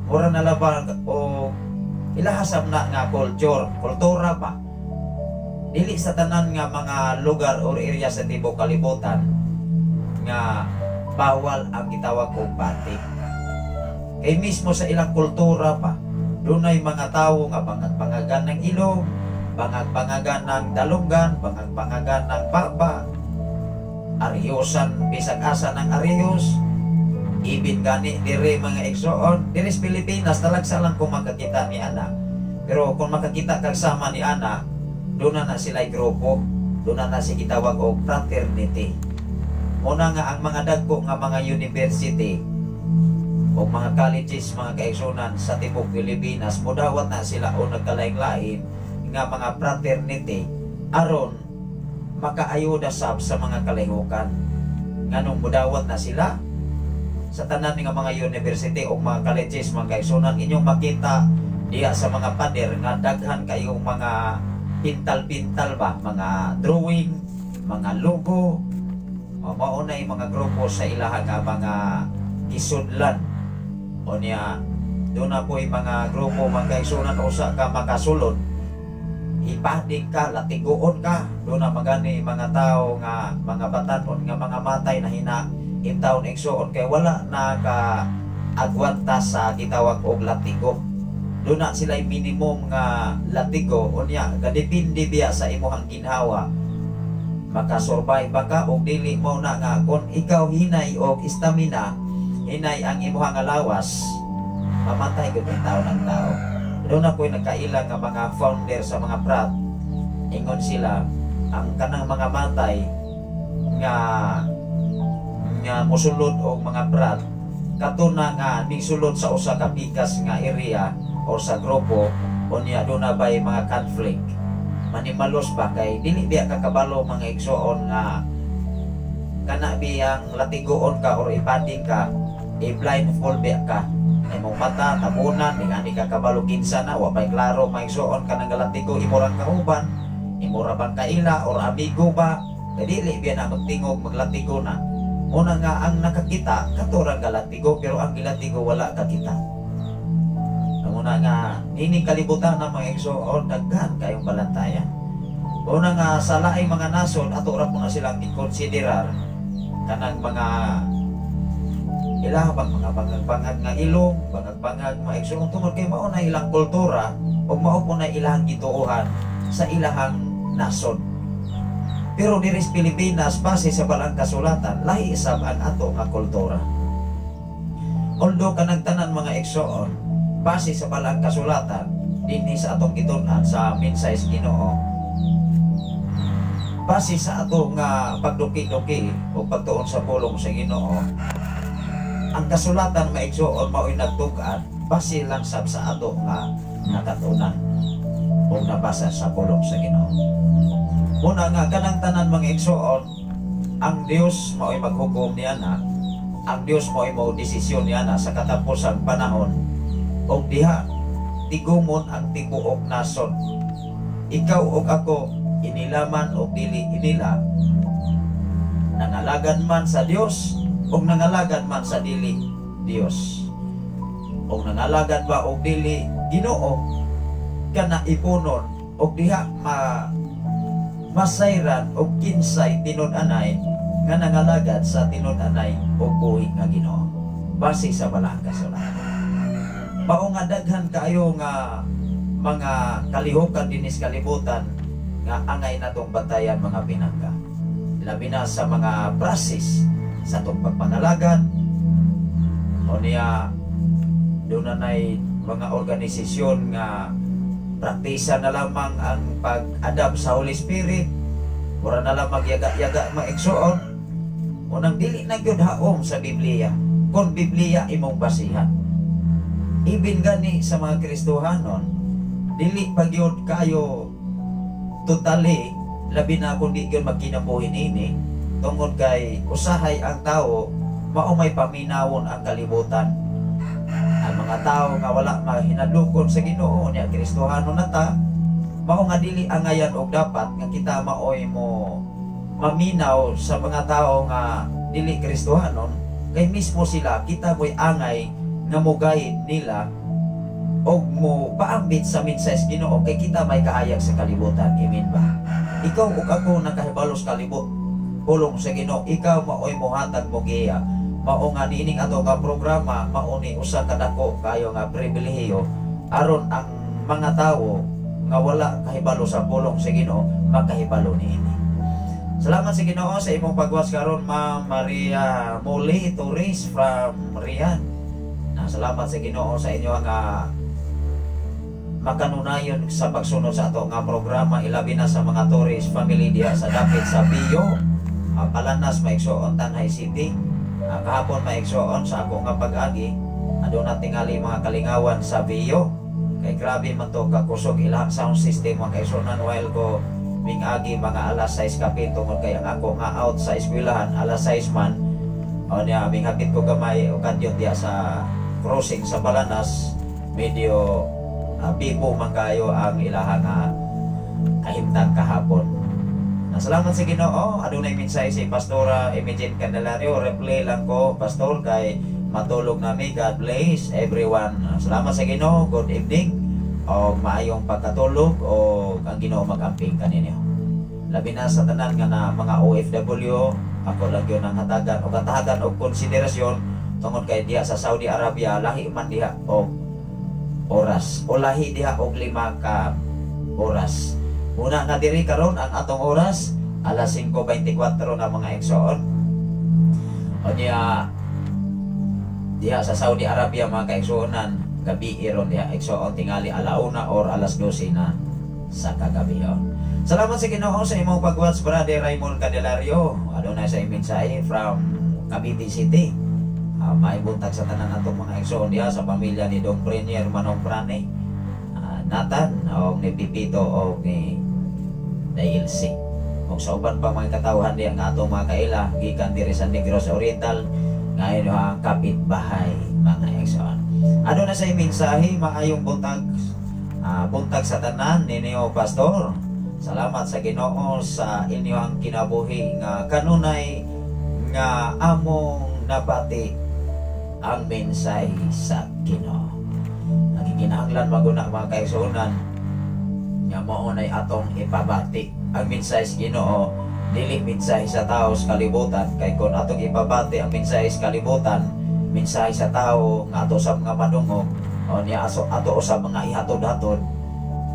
mura na labang o ilahasam na nga kultura pa. Dili sa tanan nga mga lugar or area sa tibok kalibutan nga bawal ang gitawag og batik. Kay mismo sa ilang kultura pa, dunay mga tawo nga bangag-bangagan ng ilog, bangag-bangagan ng dalunggan, bangag-bangagan ng baba, ariyosan bisag asa ng ariyos, ibin gani dire mga igsoon. Dire sa Pilipinas talagsa lang kung makakita ni ana, pero kung makakita kag sama ni ana doon na sila grupo, doon na si gitawag og fraternity. Una nga ang mga dagko nga mga university o mga colleges, mga kaigsunan sa tibok Pilipinas, mudawat na sila o nagkalain-lain nga mga fraternity aron makaayuda sab sa mga kalihukan. Nganong mudawat na sila sa tanan nga mga university o mga colleges, mga kaigsunan, inyong makita diya sa mga pader nga daghan kayong mga pintal-pintal ba, mga drawing, mga logo, o maunay mga grupo sa ilaha nga mga kisudlan. O niya, doon na po yung mga grupo, mga kaigsunan, usa ka makasulod, ipadig ka, latiguon ka, doon na magani mga tao nga, mga batanon nga mga matay na hina, imtaon igsuon, kay wala na ka agwanta sa gitawag og latigo. Doon na sila yung minimum nga latigo, o niya, gadipindi biya sa imuhang ginhawa, makasurvive ka o dili mo na nga, kung ikaw hinay o istamina, hinay ang imuhang alawas, mamatay ko ng tao ng tao. Doon na po yung nagkailang nga mga founder sa mga prat, ingon sila, ang kanang mga matay nga musulod o mga prat, katuna nga sulod sa usa ka pikas nga area o sa grupo, o niya doon na ba yung mga conflict, manimalos ba kay dili biya kakabalo mga igsoon nga kana biyang latigoon ka or ipading ka, i-blindfold biya ka, ay mong mata, tabunan, di nga ni kakabalo kinsa na, wapay klaro, maigsoon ka ng galatigo, imurang kauban, imura bang kaila, or amigo ba, kadili biya na magtingog, maglatigo na. Una nga ang nakakita, katurang galatigo, pero ang galatigo wala kakita. Una nga, ini kalibutan ng mga igsoon, daghan kayong balantayan. Una nga, sa laing mga nasod, ato ra po na silang ikonsiderar, kanang mga ilang mga bangag-bangag nga ilong, bangag-bangag mga igsoon, tungod kay mao na ilang kultura o mao po na ilang gituohan sa ilahang nasod. Pero diri sa Pilipinas, base sa balang kasulatan, lahi isab ang ato nga kultura. Although kanang tanan mga igsoon, base sa balang kasulatan, dinhi sa atong gitun-an sa minsay sa Ginoo, base sa ato nga pagduki-duki o pagtuon sa pulong sa Ginoo, ang kasulatan maigsoon mao'y nagtugan base lang sa ato nga nakatunan o nabasa sa pulong sa Ginoo. Muna nga kanang tanan mga igsoon, ang Dios mao'y maghukom niya na, ang Dios mao'y desisyon niya na sa katapusang panahon o diha tigumon ang tibuok nason. Ikaw o ako, inilaman o dili inila, nangalagan man sa Dios o nangalagan man sa dili Dios, o nangalagan ba o dili Ginoo, kana ipunon o diha masayran o kinsay tinud-anay nga nangalagad sa tinud-anay o buhi nga Ginoo, base sa balang kasulatan. Mao nga daghan kayo nga mga kalihukan dinis kalibutan nga angay natong batayan mga pinangga, labi na sa mga process sa itong pagpangalagan o niya doon na mga organisasyon nga praktisa na lamang ang pag-adapt sa Holy Spirit, mura na lang magyaga-yaga maigsoon o nang dili na gyud haom sa Biblia, kung Biblia imong basihan. Ibin gani sa mga Kristohanon, dili pa gyud kayo totally, labi na kung di gyud magkinabuhi ini, tungod kay usahay ang tao mao may paminawon ang kalibutan. Ang mga tao nga wala mahinadlukon sa Ginoo niya Kristohano na ta, mao nga dili angayan og dapat nga kita maoy mo maminaw sa mga tao nga dili Kristohanon, kay mismo sila kita mo'y angay nga mugayid nila og mo paambit sa minsay sa Ginoo, kay kita may kaayag sa kalibutan. Amen ba? Ikaw ug ako nakahibalos kalibot pulong sa Ginoo, ikaw maoy mohatag mo giya. Mao nga niining ato nga programa, mao ni usa ka dako kayo nga pribilehiyo aron ang mga tawo nga wala kahibalo sa pulong sa Ginoo makahibalo niini. Salamat sa Ginoo sa imong pagwas karon, Ma'am Maria Muli Torres from Rian. Salamat sa Ginoo sa inyo nga makanunayon sa pagsunod sa ato nga programa, ilabi na sa mga tourist family diha sa dapit sa Bio, Palanas, Maigsoon, Tanay City. Kahapon Maigsoon sa ako nga pag-agi, aduna tingali mga kalingawan sa Bio. Kay grabe man to kakusog ilang sound system mga kaigsuonan, while ko ming-agi mga alas 6 kapin tungod kay ang ako nga out sa eskwelahan alas 6 man. O niya minghapit ko gamay o kadyon diya sa crossing sa Balanas, medyo bibo man kayo ang ilaha nga kahimtang kahapon. Salamat sa Ginoo. Adunay mensahe si Pastora Imogene Candelario. Replay lang ko, Pastor, kay matulog nami. God bless everyone. Salamat sa Ginoo. Good evening o maayong pagkatulog o ang Ginoo mag-amping kaninyo. Labi na sa tanan nga na mga OFW, ako lang yun ang hatagan o katahagan o konsiderasyon tungod kay diha sa Saudi Arabia, lahi man diha o oras o lahi diha og 5 ka oras. Muna nga diri karon ang atong oras alas 5:24 na mga igsoon. O diha sa Saudi Arabia mga kaigsuonan, gabi iron diha igsoon tingali alauna or alas 12 na sa kagabi. Salamat sa Ginoo sa imong pag-watch, Brother Raymond Candelario. Adunay sa mensahe from Cavite City. May buntag sa tanan atong mga igsoon diha sa pamilya ni Dong Premier Manong Prane, Nathan o ni Pipito o ni Dailsi. O sa uban pa mga katawhan diha nga atong mga kaila gikan diri sa Negros Oriental ngayon ang kapitbahay mga igsoon. Adunay sa mensahe, maayong buntag buntag sa tanan ninyo Pastor. Salamat sa Ginoo sa inyong kinabuhi nga kanunay nga among nabati ang mensahe sa Ginoo. Nagiginahanglan maguna mga kaigsuonan nga mao nay atong ipabati ang mensahe sa Ginoo, dili mensahe sa tao sa kalibutan. Kay kun atong ipabati ang mensahe sa kalibutan, mensahe sa tao nga ato sa mga madungog o niya ato sa mga ihatod-hatod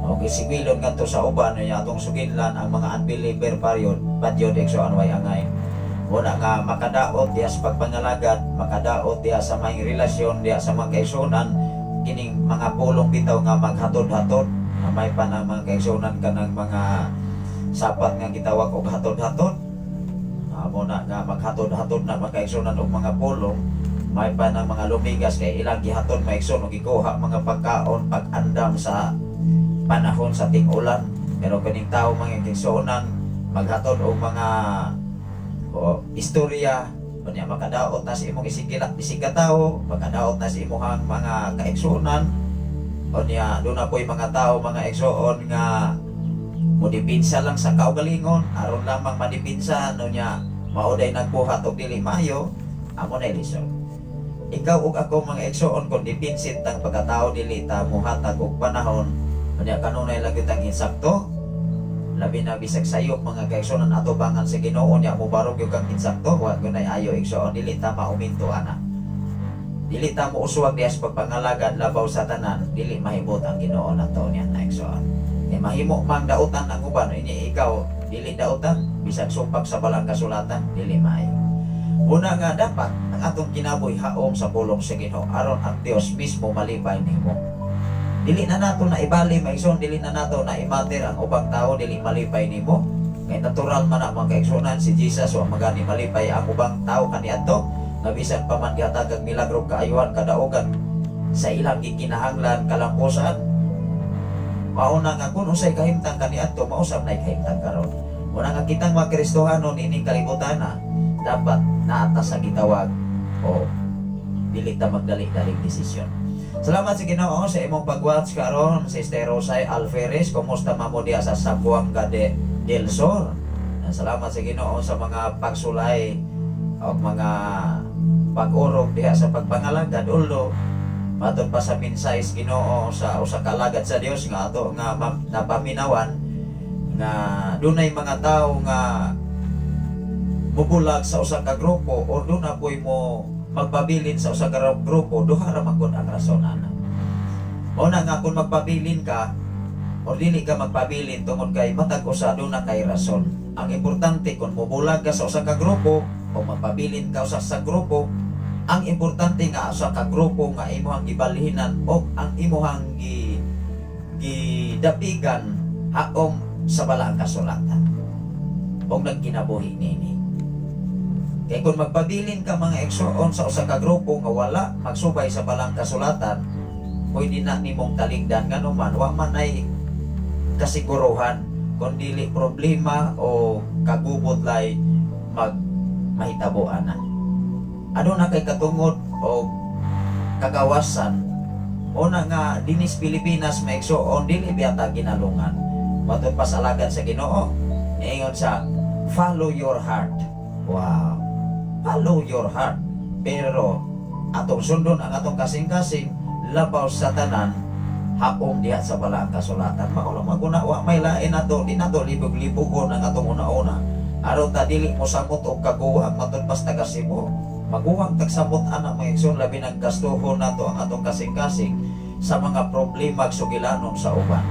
o gisigwilon ngadto sa uban niya atong suginlan ang mga unbeliever padyod igsoon way angay. Wala nga makadaot diya sa pagpangalagad, makadaot diya sa may relasyon diya sa mga kaigsuonan, kining mga pulong bitaw nga maghatod-hatod, may pa na mga kaigsuonan kanang mga sapat nga gitawag og hatod-hatod. Muna nga maghatod-hatod na mga kaigsuonan og mga pulong, may pa na mga lumigas kay ilang gihatod maigsoon og gikuha mga pagkaon pag-andam sa panahon sa ting-ulan. Pero kaning tao mga kaigsuonan maghatod og mga istorya o niya makadaot na si imong isiga tao, makadaot na si imong mga kaigsuonan o niya doon na po'y mga tao mga igsoon nga modipinsa lang sa kaugalingon aron lamang madipinsa no niya mauday nagbuhat og dili maayo. Amo na ilisod ikaw ug ako mga igsoon kung dipinsit ang pagkatao dili ta muhatag og panahon o niya kanunay lang kitang insakto. Labi na bisag sayop mga kaigsuonan ato bangan sa Ginoo niya mo barog yung kang insakto wa gunay ayo igsoon dili ta mauminto ana, dili ta mo uswag diha sa pagpangalagad labaw sa tanan, dili mahibot ang Ginoo nato niya na igsoon. Kay mahimo mang dautan ang uban ini ikaw dili dautan bisag sumpag sa balang kasulatan dili maayo. Una nga dapat ang atong kinabuhi haom sa pulong sa Ginoo aron ang Dios mismo malipay nimo. Dili na nato na ibali maigsoon, dili na nato na imater ang ubang tao dili malipay nimo. Kay natural man ang mga kaigsuonan si Jesus wa magani malipay ang ubang tao kaniadto nga bisan pa man gihatag og milagro kaayuhan kadaugan sa ilang gikinahanglan kalampusan. Mauna nga kun usay kahimtang kaniadto mausab na kahimtang karon. Una nga kitang mga Kristohano nining kalibutan na dapat naata sa gitawag o dili ta magdali-daling desisyon. Salamat sa Ginoo sa imong pag-watch karon, Sister Rosay Alferez. Kumusta mamo diha sa Zamboanga del Sur? Salamat sa Ginoo sa mga pagsulay o mga pag-urog diha sa pagpangalagad ulo. Matod pa sa mensahe sa Ginoo sa usa ka alagad sa Dios nga ato nga napaminawan nga dunay mga tawo nga mubulag sa usa ka grupo o doon na po'y mo magpabilin sa usa ka grupo, duha ra man gud ang rason ana. Mao na nga kung magpabilin ka o dili ka magpabilin tungod kay matag usa do na kay rason. Ang importante kung mubulag ka sa usa ka grupo o magpabilin ka usa sa grupo, ang importante nga usa ka grupo nga imuhang gibalhinan o ang imuhang gidapigan haom sa balang kasulatan o nagkinabuhi nini. Kaya kung magpabilin ka mga igsoon sa usa ka grupo nga wala magsubay sa balang kasulatan, pwede na nimong talingdan nga naman wa man ay kasiguruhan kung dili problema o kagubot lay mahitabuan na. Ano na kay katungod o kagawasan o na nga dinis Pilipinas maigsoon dili biyata ginalungan matod pasalagan sa Ginoo ingon sa follow your heart. Wow, follow your heart, pero atong sundon ang atong kasing-kasing labaw sa tanan haom diha sa balang kasulatan. Mao maguna wa may lain nato di nato libog-libogon ang atong una-una aron ta dili mo samot og kaguwang matod pas taga Cebu. Maguwang tagsamot anak mga igsoon labi ng gastuhon nato ang atong kasing-kasing sa mga problema sugilanon sa uban.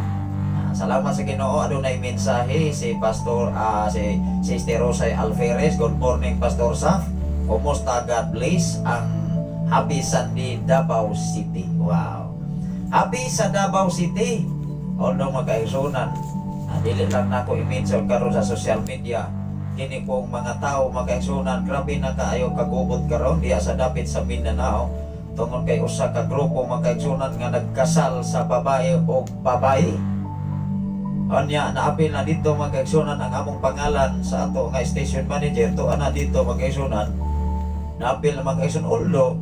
Salamat sa Ginoo. Adunay mensahe si Pastor si Sister Rosay Alferez. Good morning Pastor Saf. Kumusta? God bless. Ang happy Sunday Davao City. Wow. Happy sa Davao City. Although magkaigsunan, dili lang nako i-mention karon sa social media. Kini pong mga tao magkaigsunan, grabe na kaayo kagubot karon diya sa dapit sa Mindanao. Tungod kay usa ka grupo magkaigsunan nga nagkasal sa babae o babae. Anya naapil na dito magkaigsunan ang among pangalan sa ato nga station manager to ana dito magkaigsunan. Naapil na magkaigsunan uldo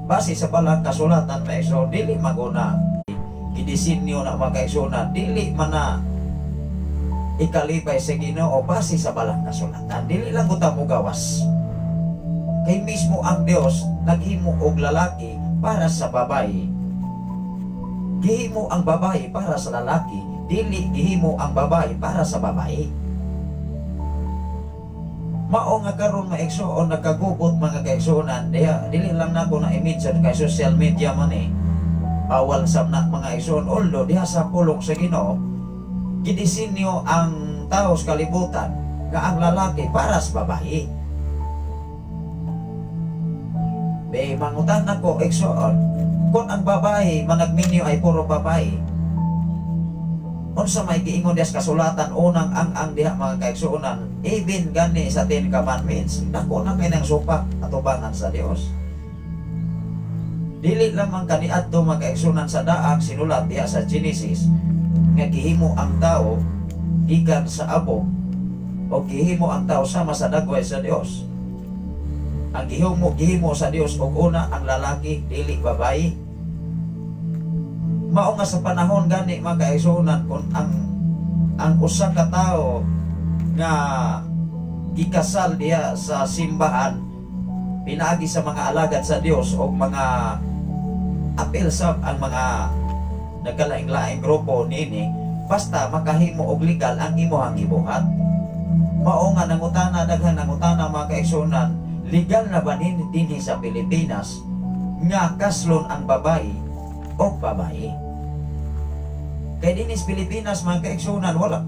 base sa balang kasulatan maigsoon dili maguna gidisinyo na magkaigsunan dili man na ikalipay sa Ginoo base sa balang kasulatan. Dili lang uta mo gawas. Kay mismo ang Dios naghimo og lalaki para sa babae. Gihimo ang babae para sa lalaki, dili gihimo ang babae para sa babae. Mao nga karon maigsoon nagkagubot mga kaigsuonan diha dili lang nako na i-mention kay social media man bawal sa mga igsoon although diha sa pulong sa Ginoo gidisinyo ang tao sa kalibutan nga ang lalaki para sa babae. Be mangutan nako igsoon kung ang babae managminyo ay puro babae, unsa may giingon dias kasulatan unang ang diha mga kaigsuonan even gani sa 10 commandments dako na kay nang supak atubangan sa Dios. Dili lamang kaniadto mga kaigsuonan sa daang sinulat diha sa Genesis nga gihimo ang tao gikan sa abo o gihimo ang tao sama sa dagway sa Dios. Ang gihimo sa Dios og una ang lalaki dili babae. Mao nga sa panahon gani mga kaigsuonan kung ang usa ka tawo nga gikasal diha sa simbahan pinaagi sa mga alagad sa Dios o mga apil sa ang mga nagkalaing-laing grupo nini basta makahimo og legal ang imuhang gibuhat. Mao nga nangutana daghang nangutana mga kaigsuonan, legal na ba dinhi sa Pilipinas nga kaslon ang babae o babae? Kay dinhi sa Pilipinas mga kaigsuonan wala.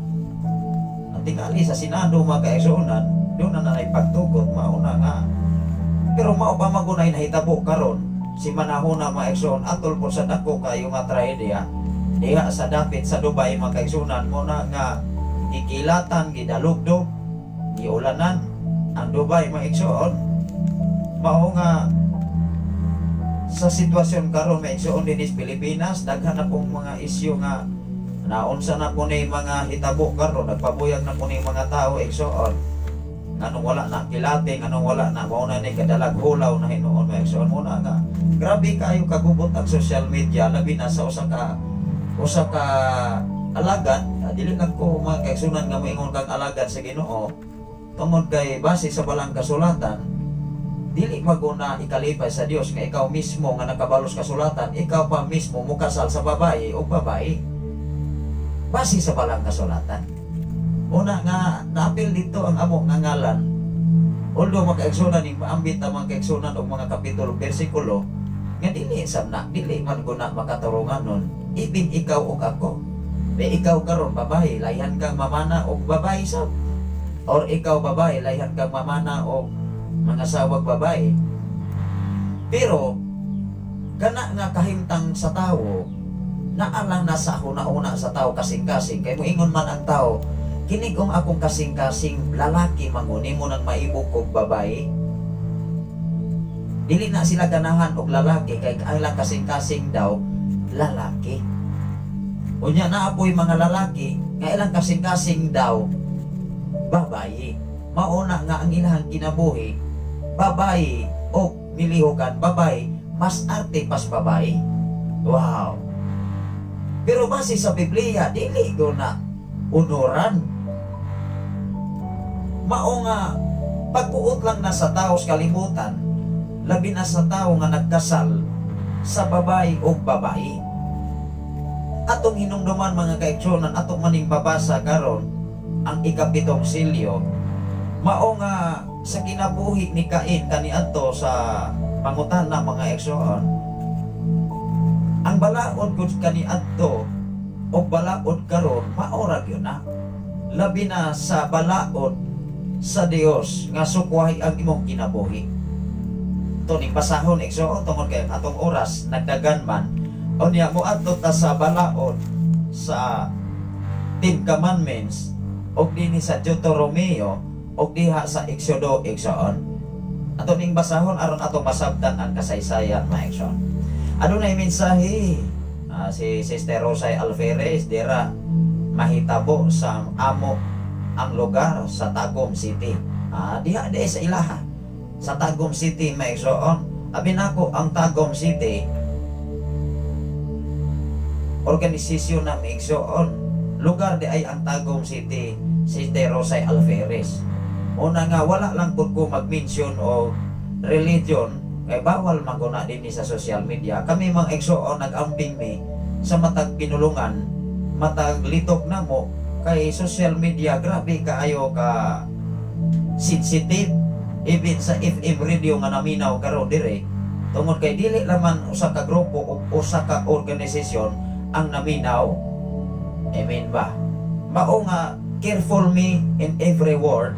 Ang tingali sa Senado mga kaigsuonan doon na pagtugot mao na nga. Pero mao pa magunay nahitabo karon si manahon na mga igsoon atol po sa dako kayo nga trahedya diha sa dapit sa Dubai mga kaigsuonan mo na nga gikilatan, gidalugdog, giulanan ang Dubai mga igsoon. Mao nga sa sitwasyon karon mga igsoon din sa Pilipinas daghan na pong mga isyu nga naunsa na po ni mga hitabo karon nagpabuyag na po ni mga tao igsoon. Anong wala na kilating, anong wala na mauna ni kadalag hulaw na hinuon mga igsoon muna nga grabe kayo kagubot ang social media labi na sa usa ka alagad. Dili lang ko mga kaigsuonan nga moingon kang alagad sa Ginoo tungod kay base sa balang kasulatan dili maguna ikalipay sa Dios nga ikaw mismo nga nakabalos kasulatan ikaw pa mismo mukasal sa babae o babae base sa balang kasulatan. Una nga naapil dito ang amo nga ngalan. Although makaigsuonan ning maambit ang mga kaigsuonan og mga kapitulo bersikulo nga dili sabna dili man guna makatarungan nun. Ibig ikaw og ako. Be ikaw karon babae layhan kang mamana og babae sab. Or ikaw babae layhan kang mamana og mga sawag babae. Pero kana nga kahimtang sa tawo naalang na sa una sa tao kasing-kasing kay moingon man ang tao kini kung akong kasing-kasing lalaki manguni mo nang maibog og babae, dili na sila ganahan og lalaki kay kailang kasing-kasing daw lalaki. Unya na apoy mga lalaki nga ilang kasing-kasing daw babae. Mauna nga ang ilahang kinabuhi babae o milihogan babae mas arte pas babae. Wow. Pero base sa Biblia dili ko na unuran. Mao nga pagbuot lang na sa tao sa kalibutan, labi na sa tao nga nagkasal sa babae o babae. Atong hinungduman mga kaigsunan, atong maning babasa karon ang ikapitong silyo. Mao nga sa kinabuhi ni Cain kaniadto sa pangutana mga igsoon, ang balaod gud kaniadto o balaod karon maora gyud na. Labi na sa balaod sa Dios nga sukwahi ang imong kinabuhi. To ning pasahon igsoon tungod kay atong oras nagdagan man. O niya mo adto ta sa balaod sa Ten Commandments og dinhi sa Deuteronomio og diha sa Exodo igsoon. Ato ning basahon aron atong masabtan ang kasaysayan mga igsoon. Adunay mensahe si Sister Rosay Alferez dira mahitabo sa amo ang lugar sa Tagum City. Diha sa ilaha sa Tagum City mga igsoon. Abi nako ang Tagum City organisasyon na Migsoon. Lugar di ay ang Tagum City, Sister Rosay Alferez. Una nga, wala lang po ko mag-mention o religion, kay bawal maguna din sa social media. Kami mga Igsoon nag-amping mi sa matag pinulungan, matag litok na mo, kay social media, grabe kaayo ka sensitive. Even sa FM radio nga naminaw karon dire, tungod kay dili laman usa ka grupo o usa ka organisasyon ang naminaw. Amen ba? Mao nga careful me in every word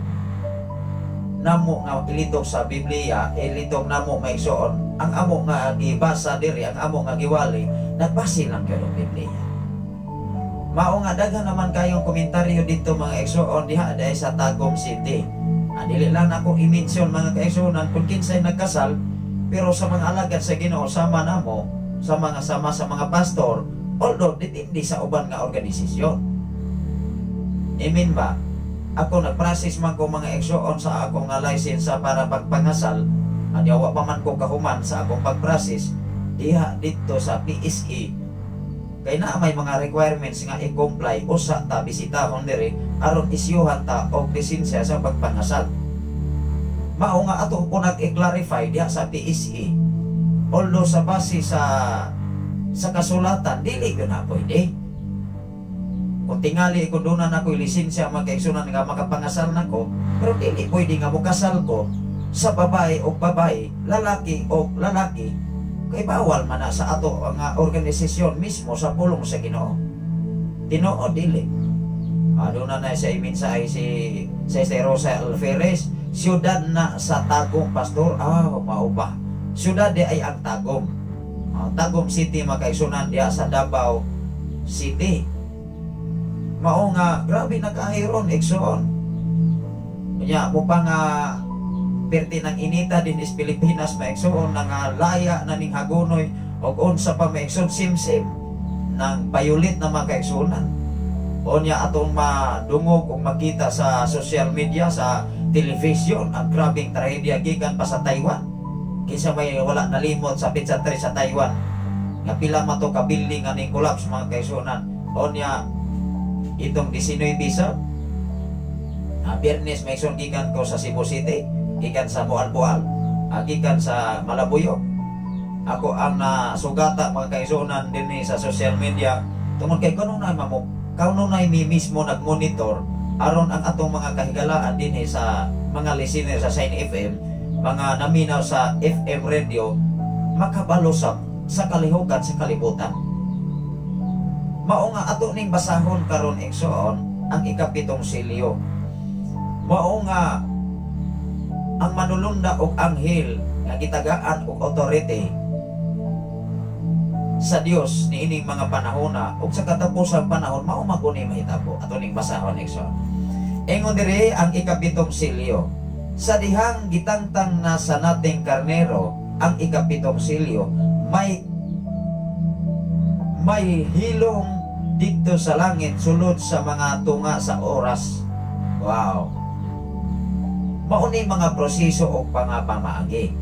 namo nga ilitok sa Biblia, ilitok namo maigsoon ang amo nga gibasa diri, ang amo nga giwali nagbase lang gyud ang Biblia. Mao nga daghan naman kayong komentaryo dito mga igsoon diha dai sa Tagum City. Dili lang ako i-mention mga kaigsuonan kung kinsay nagkasal, pero sa mga alagad sa Ginoo sama namo sa mga pastor, although depende sa uban nga organisasyon. Amen ba? Ako nag-process man ko mga igsoon sa akong nga license para pagpangasal. Adyawa pa man ko kahuman sa akong pag-process diha dito sa PSE. Kay na may mga requirements nga i-comply usa ta bisitahon diri aron isyuhan ta og lisensya sa pagpangasal. Mao nga ato ko nag-clarify diha sa PSE. Although sa base sa kasulatan dili gyud na pwede. Kung tingali ko doon na ako lisensya magkaigsunan nga makapangasal nako, pero dili pwede nga mukasal ko sa babae o babae, lalaki o lalaki. Kay bawal man na sa ato nga organisasyon mismo sa pulong sa Ginoo. Tinuod dili. Doon na sa mensahe si Sister Rosa Alferez, siyudad na sa Tagum pastor. Mao ba? Siyudad di ay ang Tagum. Tagum City makaigsunan diha sa Davao City. Mao nga grabe nagkahayron igsoon. Nya mo pa nga perti ng inita din is Pilipinas maigsoon nga laya na ning hagunoy og unsa pa maigsoon simsim nang bayulit na makaigsunan. Onya atong madungog ug makita sa social media sa television ang grabing trahedya gikan pa sa Taiwan. Kinsa may wala nalimot sa pizza tray sa Taiwan nga pila man to ka building aning collapse mga kaigsunan. Onya itong 19 bisa Biyernes maigsoon gikan ko sa Cebu City, gikan sa Boal-Boal, gikan sa Malabuyo. Ako ang nasugata mga kaigsunan dinhi sa social media tungod kay kuno na mi mismo nagmonitor aron ang atong mga kahigalaan dinhi sa mga listener sa Shine FM, mga naminaw sa FM radio makabalusap sa kalihukan sa kalibutan. Mao nga ato ning basahon karon igsoon ang ikapitong silyo. Mao nga ang manulunda og anghel nga gitagaan og authority sa Dios niining mga panahon na ug sa katapusang panahon mao maguni mahitabo. Ato ning basahon Exon. Ingon diri ang ikapitong silyo. Sa dihang gitangtang na sa nating karnero, ang ikapitong silyo may hilong dito sa langit sulod sa mga tunga sa oras. Wow. Mauni mga proseso o pangapamaagi.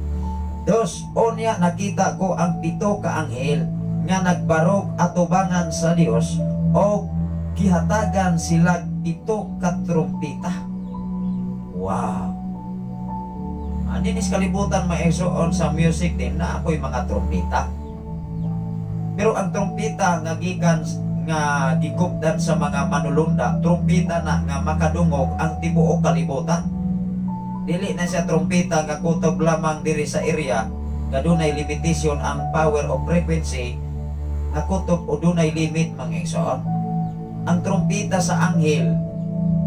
Dos, onya nakita ko ang 7 ka anghel nga nagbarog atubangan sa Dios o gihatagan sila 7 ka trumpeta. Wow. Dinis kalibutan maigsoon sa music din na ako'y mga trumpeta. Pero ang trumpeta nga gikan nga gikupdan sa mga manulunda, trumpeta na nga makadungog ang tibuok kalibutan. Dili na siya trumpeta nga kutob lamang diri sa area nga dunay limitation ang power of frequency nga kutob o dunay limit mangigsoon. Ang trumpeta sa anghel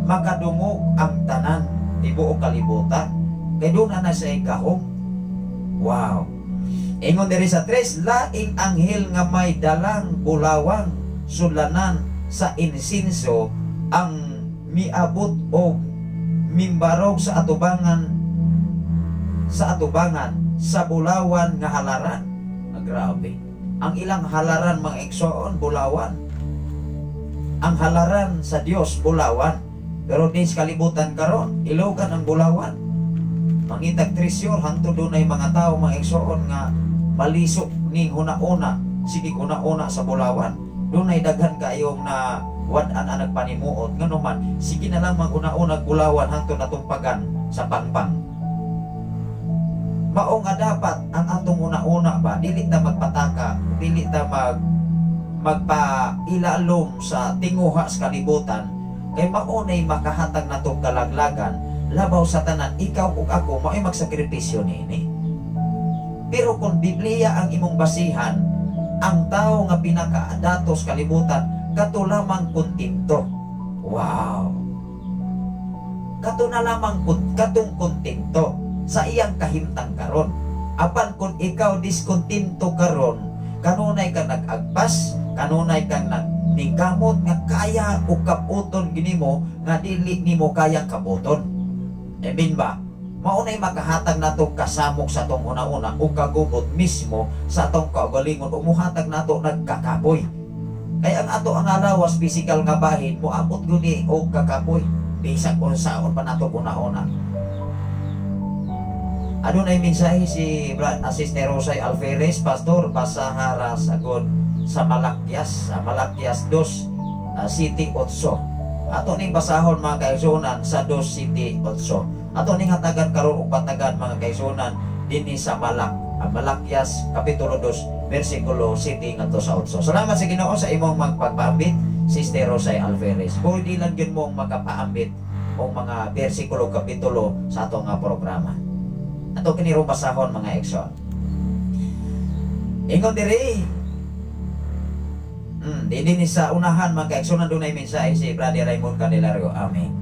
makadungog ang tanan tibuok kalibutan. Kay doon na siya ikahong. Wow. Ingon diri sa 3, laing anghel nga may dalang bulawang sulanan sa insinso ang miabot o mimbarog sa atubangan sa bulawan nga halaran. Grabe. Ang ilang halaran mga igsoon bulawan. Ang halaran sa Dios bulawan. Pero din sa kalibutan karon ilogan ang bulawan. Mangitag trisyor hanto dunay mga tao mga igsoon nga malisok ning una-una sige una-una sa bulawan. Dunay daghan kayong na wad-an ang nagpanimuot nganuman sige na lang mag-una-una bulawan hanto natumpagan sa pangpang. Mao nga dapat ang atong una-una ba dili ta magpataka, dili ta magpailalom sa tinguha sa kalibutan kay mao nay makahatag nato kalaglagan labaw sa tanan ikaw ug ako mao'y magsakripisyo niini. Pero kung Biblia ang imong basihan, ang tao nga pinakaadatos kalibutan kato lamang kontento. Wow. Kato na lamang katong kontento sa iyang kahimtang karon. Apan kung ikaw diskontento karon, kanunay ka nag-agpas, kanunay ka nagnikamot nga kaya o kaputon ginimo nga dili nimo kayang kaputon. Amen ba? Maunay makahatag nato kasamok sa atong una-una o kagubot mismo sa atong kaugalingon o muhatag nato nagkakapoy. Kaya ang ato ang alawas physical nga bahin mo abot guni o kakapoy. Bisag kung saon pa nato una-una. Ano na yung mensahe si Sister Rosay Alferez, Pastor, Basahara Sagod sa Malakyas 2, City 8. Ato ning basahon mga kaigsunan sa 2 City 8. Ato ning hatagan karon og patagan mga kaigsunan dinhi sa Malakyas kapitulo 2 bersikulo 7 ngadto sa 8. Salamat sa Ginoo sa imong magpagpaambit Sister Rosay Alferez. Kung di lang gyud mong makapaambit og mga bersikulo kapitulo sa atong programa. Ato kini ro basahon mga igsoon. Ingon diri Dini sa unahan mga kaigsunan dunay mensahe si Brother Raymond Candelario. Amen.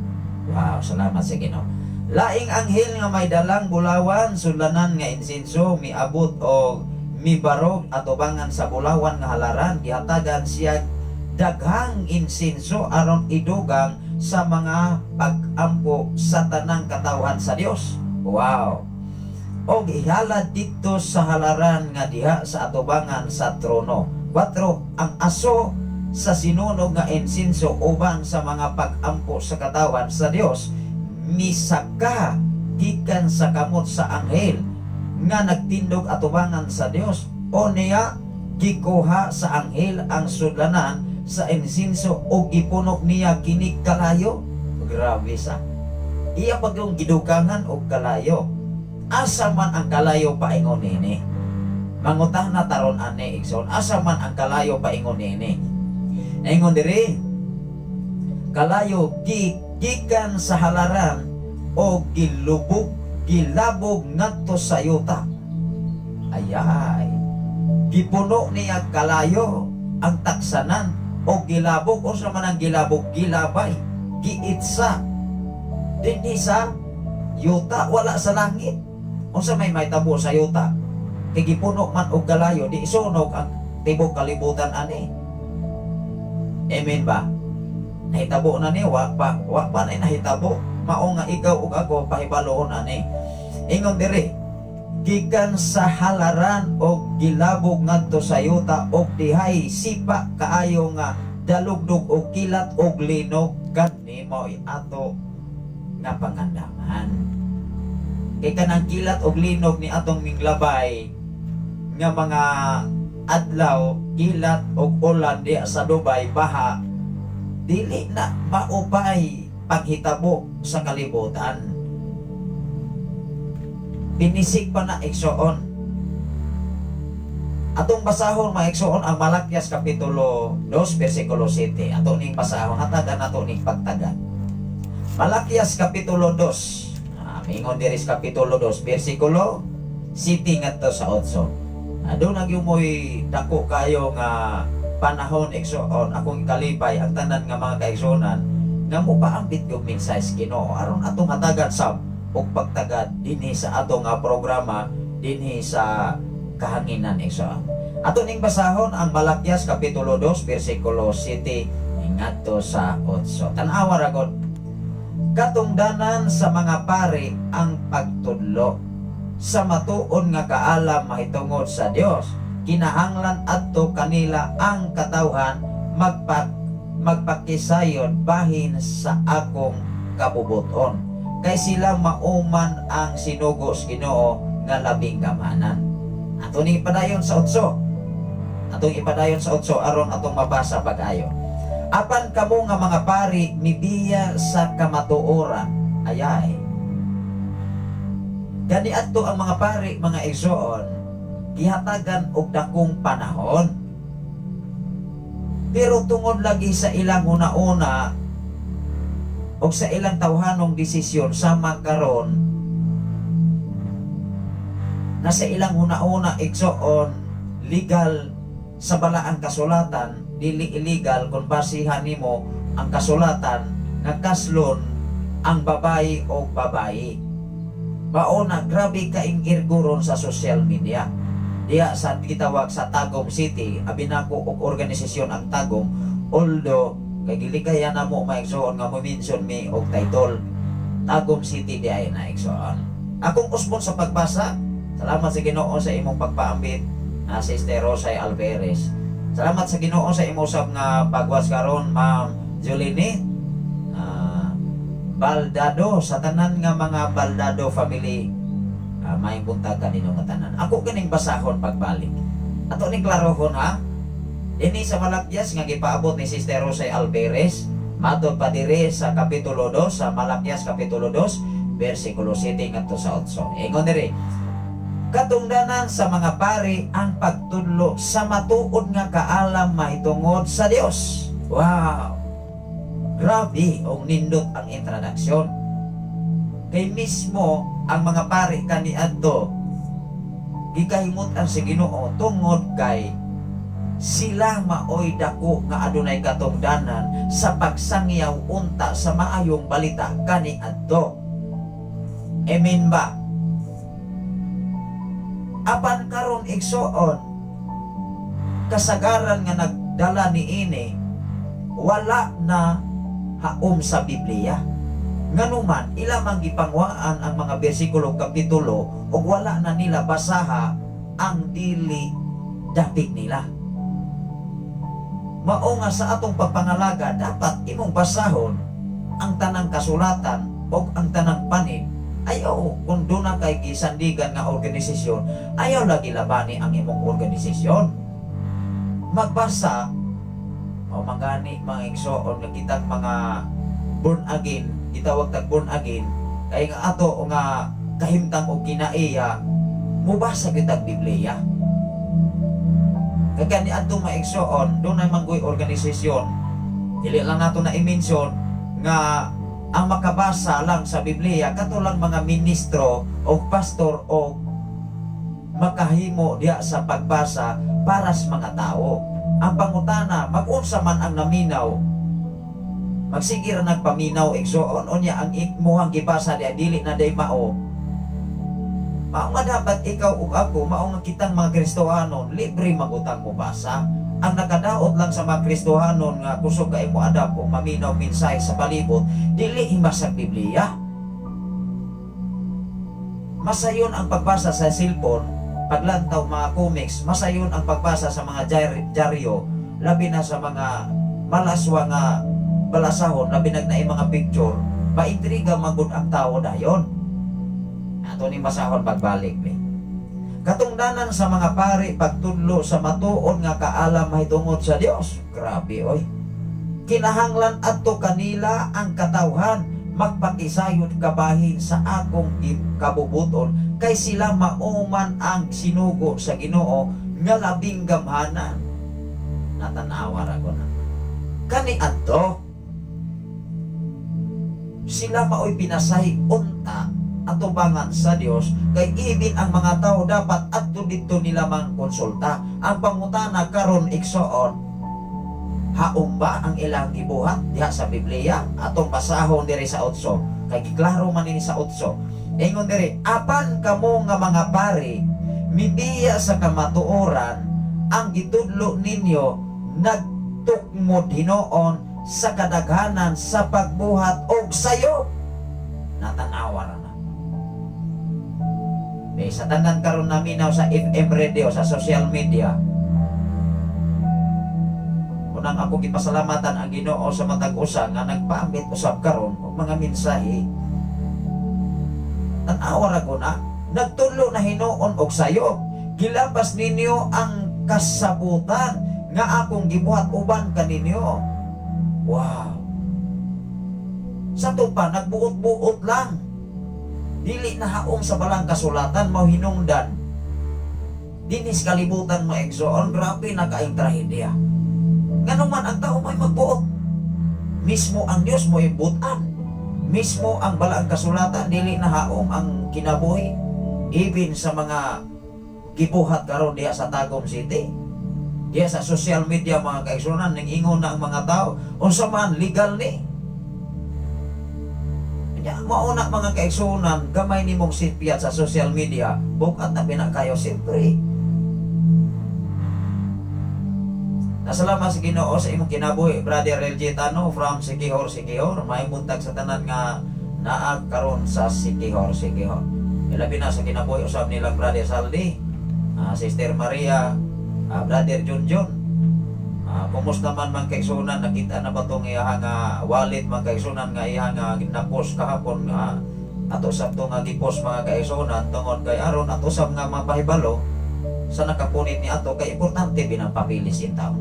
Wow, salamat sa Ginoo. Laing anghel nga may dalang bulawan sulanan nga insenso miabot o mibarog atubangan sa bulawan nga halaran gihatagan siya daghang insenso aron idugang sa mga pag-ampo sa tanang katawhan sa Dios. Wow. O ihalad dito sa halaran nga diha sa atubangan sa trono. 4. Ang aso sa sinunog nga insenso uban sa mga pag-ampo sa katawan sa Dios misaka gikan sa kamot sa anghel nga nagtindog atubangan sa Dios o niya gikuha sa anghel ang sudlanan sa insenso o gipunok niya kini kalayo. Grabe sa iya pag yung gidugangan o kalayo. Asa man ang kalayo paingon nini? Mangutang na taron ane igsoon, asa man ang kalayo paingon nini? Ingon diri kalayo gikan sa halaran o gilabog ngadto sa yuta. Ayay. Gipuno niya kalayo ang taksanan o gilabog o sa man ang gilabog gilabay giitsa dinhi sa yuta wala sa langit. Unsa may tabo sa yuta kay gipuno man og kalayo di isunog ang tibok kalibutan ani. Amen ba? Nahitabo na ni wa pa na nahitabo. Mao nga ikaw ug ako pahibaloon ani. Ingon diri, gikan sa halaran og gilabog ngadto sa yuta og dihay sipa kaayo nga dalugdog og kilat og linog kani mo'y ato nga pangandaman. Kay kanang kilat og linog ni atong minglabay nga mga adlaw, kilat og ulan diya sa Dubai, baha, dili na maupay paghitabo sa kalibutan. Pinisig pa na igsoon. Atong basahon maigsoon ang Malakias Kapitulo 2 versikulo 7. Ato ning basahon, hatagan nato ning pagtagan. Malakias Kapitulo 2. Mingon diri sa Kapitulo 2 versikulo 7 ngadto sa 8. Doon nagyumoy dako kayo nga panahon igsoon akong kalipay ang tanan nga mga kaigsonan nga mopaambit yung mensahe Ginoo aron atong hatagan sa og pagtagad dinhi sa atong programa dinhi sa kahanginan igsoon. Ato ning basahon ang Malakias Kapitulo 2 versikulo 7 ngadto sa 8. Tan-awa ra gud. Katungdanan sa mga pari ang pagtudlo sa matuon nga kaalam mahitungod sa Dios. Kinahanglan adto kanila ang katawhan magpakisayon bahin sa akong kabubuton. Kay sila mauman ang sinugos Ginoo nga labing kamanan. Atong ipadayon sa 8. Atong ipadayon sa 8 aron atong mabasa pag-ayo. Apan kamo nga mga pari mibiya sa kamatuoran. Ayay. Gani adto ang mga pari, mga igsoon, gihatagan og dakong panahon. Pero tungod lagi sa ilang una-una o sa ilang tawhanong desisyon sa makaron na sa ilang una-una igsoon legal sa balaang kasulatan, dili illegal kung basihan nimo ang kasulatan nga kaslon ang babayi o babayi. Mauna, grabe kaing irguron sa social media. Diya sa gitawag sa Tagum City, abinako og organisasyon ang Tagum, although kay gilikaya na mo maigsoon nga mo-mention mi og title Tagum City diay na igsoon. Akong usbon sa pagbasa, salamat sa Ginoo sa imong pagpaambit, Sister Rosay Alvarez. Salamat sa Ginoo sa imong usab nga pagwas karon, Ma'am Jolene Baldado, sa tanan nga mga Baldado family, may buntag kanino nga tanan. Ako kining basahon pagbalik. Ato ning klarohon ha. Ini sa Malakias nga gipaabot ni Sister Rosay Alvarez, matod pa diri sa Kapitulo 2 sa Malakias Kapitulo 2 versikulo 7 ngadto sa 8. Ingon diri, katungdanan sa mga pari ang pagtudlo sa matuod nga kaalam mahitungod sa Dios. Wow! Grabe o nindot ang introduksyon. Kay mismo ang mga pari kaniadto gikahimutan sa Ginoo tungod kay sila maoy dako nga adunay katungdanan sa pagsangyaw unta sa maayong balita kaniadto. Amen ba? Apan karon igsoon kasagaran nga nagdala ni ini wala na haom sa Biblia. Nganuman ilamang gipangwaan ang mga bersikulo kapitulo ug wala na nila basaha ang dili dapig nila. Mao nga sa atong pagpangalaga dapat imong basahon ang tanang kasulatan ug ang tanang panid. Ayaw kung doon na kay gisandigan nga organisasyon, ayaw lagi labani ang imong organisasyon. Magbasa o mangani mga igsoon nga kitang mga born again, gitawag tag born again, kay nga ato o nga kahimtang o kinaiya mubasa kitag Biblia. Kaya ni ato maigsoon doon na manggoy organisasyon, dili lang nato na i-mention nga ang makabasa lang sa Biblia katulang mga ministro o pastor o makahimo diya sa pagbasa para sa mga tao. Ang pangutana, mag-unsa man ang naminaw, magsigir nagpaminaw igsoon, unya ang ikmuhang gibasa diya dili na day mao, Mao nga dapat ikaw ug ako, mao nga kitang mga Kristohanon, libre magutang mo basa. Ang nakadaot lang sa mga Kristohanon nga kusog kay mo adap o maminaw mensahe sa palibot, dili himasag Biblia. Masayon ang pagbasa sa cellphone, paglantaw mga comics, masayon ang pagbasa sa mga dyaryo, labi na sa mga malaswa nga balasahon, labi nagnaay mga picture, paintriga magud ang tao dayon. Ato ni masahon pagbalik ni. Katungdanan sa mga pari pagtudlo sa matuon nga kaalam mahitungod sa Dios. Grabe oy. Kinahanglan adto kanila ang katawhan magpakisayod kabahin sa akong kabubuton kay sila mauman ang sinugo sa Ginoo nga labing gamhanan. Natanawa ra ko na. Kani adto sila maoy pinasay unta atubangan sa Dios kay ibin ang mga tao dapat adto dito nila mang konsulta. Ang pangutana karon igsoon, haom ba ang ilang gibuhat diha sa Biblia? Atong basahon diri sa 8 kay giklaro man ini sa 8. Ingon diri, apan kamo nga mga pari mibiya sa kamatuoran ang gitudlo ninyo nagtukmod hinoon sa kadaghanan sa pagbuhat og sayo. Natanawa ra na. May sa tanan karon naminaw sa FM radio, sa social media. Unang ako gipasalamatan ang Ginoo sa matag usa nga nagpaambit usab karon og mga mensahe. Tanawa ra ko na, nagtulo na hinoon og sayo. Gilabas ninyo ang kasabutan nga akong gibuhat uban kaninyo. Wow. Sa tupa nagbuot-buot lang. Dili na haom sa balang kasulatan mao hinungdan. Dinis kalibutan mo egsoon, grabe na kaayong trahedya. Ngano man ang tao may magbuot. Mismo ang Dios mo ibutan. Mismo ang balang kasulatan dili na haom ang kinabuhi. Even sa mga gibuhat karon diha sa Tagum City. Diya sa social media mga kaigsunan ning ingon na ang mga tao unsa man legal ni. Kanya mauna mga kaigsunan gamay nimong sipyat sa social media bukat na pinakayo siyempre. Nasalamat sa Ginoo sa imong kinabuhi Brother LJ Tano from Sikihor. May buntag sa tanan nga naag karon sa Sikihor. Ilabi na sa kinabuhi usab nilang Brother Saldi, Sister Maria, Brother Junjun. Kumusta man mga kaigsunan, nakita na ba itong iyahang wallet mga kaigsunan nga iyahang ginapos kahapon ato sab to nga gipos mga kaigsunan tungod kay aron ato sab nga mapahibalo sa nakapunit ni ato kay importante binang papilis in taon.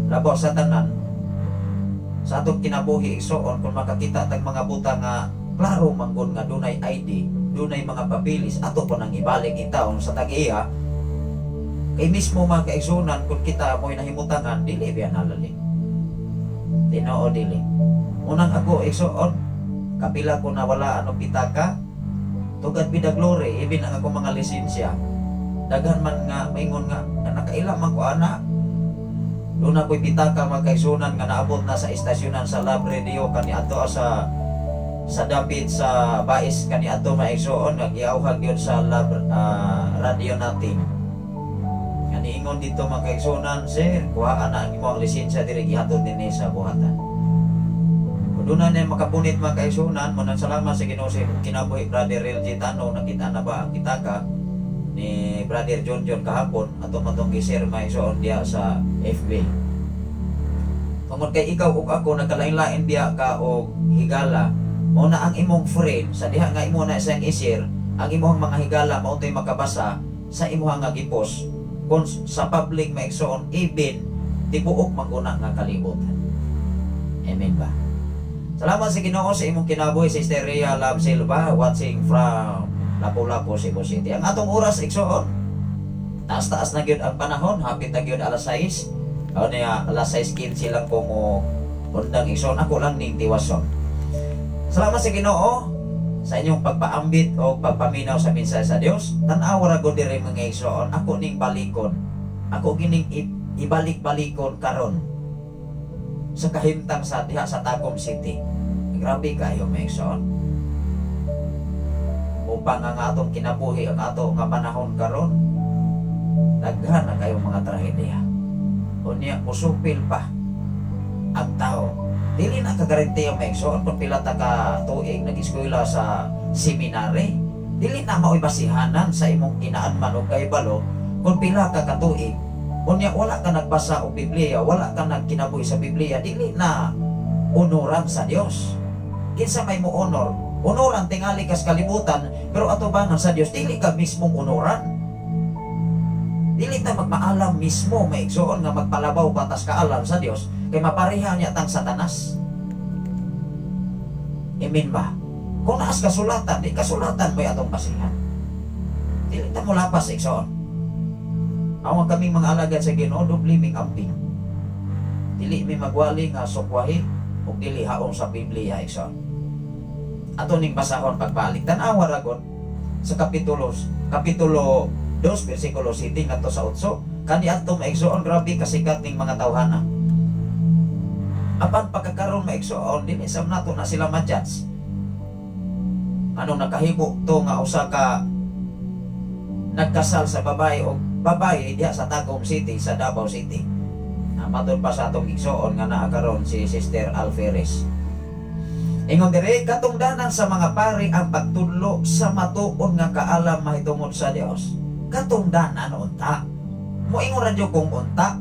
Labo sa tanan sa atong kinabuhi igsoon kung makakita tag mga buta nga klaro manggod nga dunay ID, dunay mga papilis ato po nang ibalik itaon sa tag-iya. Kay mismo mga kaigsunan kung kita mo'y nahimutangan dili biya nalali. Tinoo dili. Unang ako igsuon kapila ko na wala ano pitaka tugad bida glory ibin ang ako mga lisensya. Daghan man nga maingon nga nakailang man ko ana. Doon ako'y pitaka mga kaigsunan nga naabot na sa istasyonan sa Lab Radio kani ato sa Dapit sa Bais kani ato maigsuon nagyauhag yun sa Lab radio natin. Niingon dito mga kaigsunan, sir, kuhaan na ang imong lisensya diri gihatod dinhi sa buhatan. Kung doon na makapunit mga kaigsunan, manang salamat sa Ginoo sa kinabuhi Brother LJ Tano, nakita na ba ang kitaka ni Brother John kahapon atong matong gi-share maigsuon diya sa FB. Tungod kay ikaw ug ako nagkalain-lain diya ka og higala, mao na ang imong friend sa diha nga imo na isang i-share, ang imong mga higala mao tay makabasa sa imong nga gi-post. Kung sa public maigsoon even tibuok maguna nga kalibutan. Amen ba? Salamat sa Ginoo sa imong kinabuhi Sister Rhea Love Silva watching from Lapu-Lapu, Cebu City. Ang atong oras igsoon taas-taas na gyud ang panahon, hapit na gyud alas 6. O niya alas 6:15 lang ko mo undang igsoon, ako lang ning tiwason. Salamat sa Ginoo sa inyong pagpaambit o pagpaminaw sa mensahe sa Dios. Tan-aw ra gud diri mga igsoon, ako ning balikon. Ako gining ibalik-balikon karon sa kahimtang sa diha sa Tagum City. Grabe kayo mga igsoon. pa nga atong kinabuhi ang ato nga panahon karon, daghan na kayong mga trahedya. Unya usupil pa ang tao. Dili na kagarantiya maigsoon kung pila ta ka tuig nag-eskwela sa seminary. Dili na mao'y basihanan sa imong kinaanman o kahibalo kung pila ka katuig. Unya wala ka nagbasa og Biblia, wala ka nagkinabuhi sa Biblia, dili na onoran sa Dios. Kinsa may mo honor? Onoran tingali kas kalibutan, pero atubangan sa Dios dili ka mismong onoran. Dili ta magmaalam mismo maigsoon nga magpalabaw batas kaalam sa Dios kay mapareha niya tang Satanas. Amen ba? Kung naas kasulatan, di kasulatan mo'y atong basihan. Dili ta mo lapas igsoon. Awang kaming mga alagad sa Ginoo dubli ming amping. Dili mi magwali nga sukwahi ug dili haong sa Biblia igsoon. Ato ning basahon pagbalik tan-awa ragon sa kapitulo 2 versikulo 7 ngadto sa 8 kani adto maigsoon grabe kasikat ning mga tawhana. Apan pagkakaroon maigsoon dili sa nato na sila ma-judge. Anong nakahimo to nga usa ka nagkasal sa babae o babae diha sa Tagum City sa Davao City. Matod pa sa atong igsoon nga naa karon si Sister Alferez. Ingon diri katungdanan sa mga pari ang pagtudlo sa matuon nga kaalam mahitungod sa Dios. Katungdanan unta. Moingon ra jud kung unta.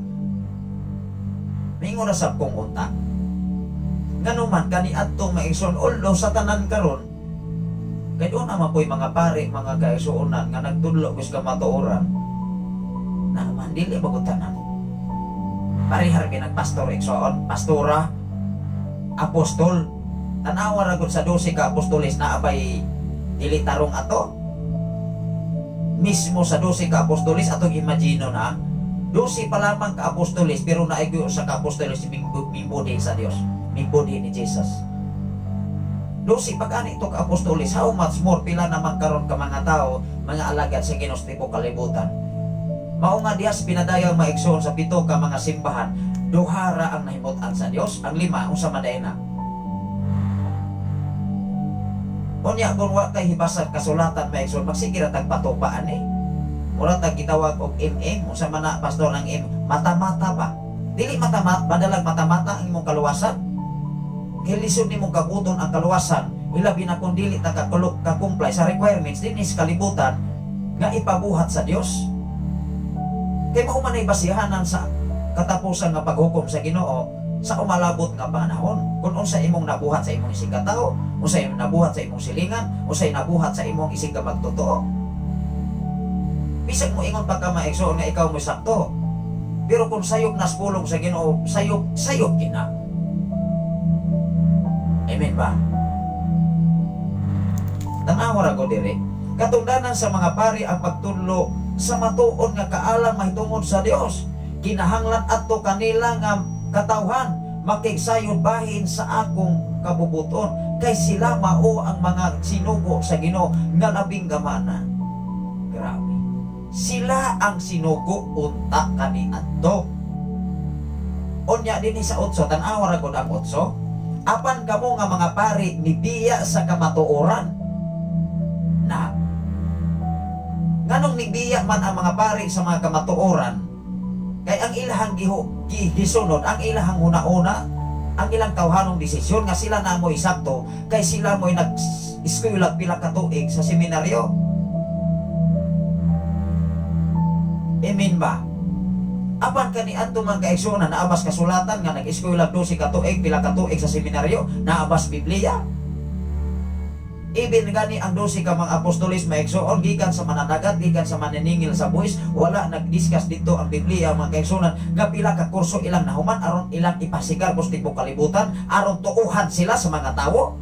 Moingon ra sab kung unta. Nganuman kani adtong maigsoon although sa tanan karon kay doon naman po'y mga pari, mga kaigsuonan nga nagtudlo kus ka matuoran. Naman dili magutanan. Parihar pinagpastor igsoon, pastora, apostol. Tanawa ra gud sa 12 ka apostoles na abay dili tarong ato. Mismo sa 12 ka apostoles atong imagino na 12 pa lamang ka apostoles pero naigyo sa ka apostoles mimbudi sa Dios, mimbudi ni Jesus. 12 pag-ani ito ka apostoles, how much more pila naman karon ka mga tao, mga alagad sa Ginos tipo kalibutan. Mao nga dihas pinadayang maigsoon sa 7 ka mga simbahan, duhara ang nahimutan sa Dios, ang 5 unsa man na. Unya kung wa kay hibasag kasulatan maigsoon, magsigira tag patupaan eh. Mura tag gitawag og MM, unsa man na pastor ng M, mata-mata ba? Dili mata-mata, madalag mata-mata ang imong kaluwasan. Hilisod ni mong kabuton ang kaluwasan, ilabi na kung dili ta kakumply sa requirements din is kalibutan nga ipabuhat sa Dios. Kay mao man ay basihanan sa katapusan nga paghukom sa Ginoo sa umalabot nga panahon. Kung unsa imong nabuhat sa imong isig ka tawo, unsa imong nabuhat sa imong silingan, unsa nabuhat sa imong isig ka magtotoo. Bisag mo ingon pa ka maigsoon nga ikaw mo sakto. Pero kung sayop nas pulong sa Ginoo, sayop kina. Amen ba? Tanawa ra ko diri. Katungdanan sa mga pari ang pagtudlo sa matuon nga kaalam mahitungod sa Dios. Kinahanglan adto kanila nga katawhan makigsayod bahin sa akong kabubuton kay sila mao ang mga sinugo sa Ginoo nga labing gamana. Grabe. Sila ang sinugo unta kaniadto. Unya dinhi sa 8 tan-awa ra gud ang 8. Apan kamo nga mga pari nibiya sa kamatuoran na nganong nibiya man ang mga pari sa mga kamatuoran kay ang ilahang gisunod, ang ilahang una-una, ang ilang tawhanong desisyon nga sila na mo'y sakto kay sila mo'y nag-eskwela pila ka tuig sa seminaryo. Amen ba? Apan kani adto man kaigsoon na naabas kasulatan nga nag-eskwela 12 ka tuig pila ka tuig sa seminaryo, naabas Biblia. Even gani ang 12 ka mga apostoles maigsoon gikan sa mananagat, gikan sa maniningil sa buhis, wala nagdiscuss dito ang Biblia mga kaigsoonan nga pila ka kurso ilang nahuman aron ilang ipasigar kus tibok kalibutan aron tuuhan sila sa mga tawo.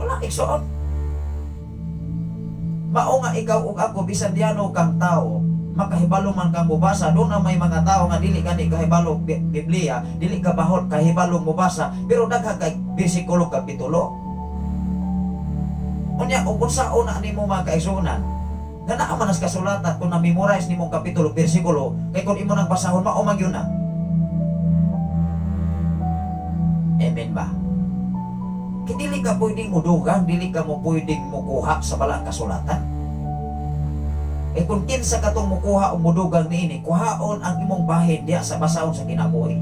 Wala igsoon. Mao nga ikaw ug ako bisan diano kang tao makahibalo man kang mubasa, doon na may mga tao nga dili gani kahibalo Biblia, dili ka bahol kahibalo mubasa, pero dagha kay bersikulo kapitulo. Unya ug unsa una nimo mga kaigsuonan nga naa man as kasulatan kung na-memorize nimo kapitulo bersikulo kay kun imo nang basahon mao man gyud na. Amen ba? Kaya dili ka pwedeng mudugang, dili ka mo pwedeng mukuha sa balang kasulatan. Eh kung kinsa ka itong mukuha o mudugang niini, kuhaon ang imong bahin diya sa basahon sa kinabuhi.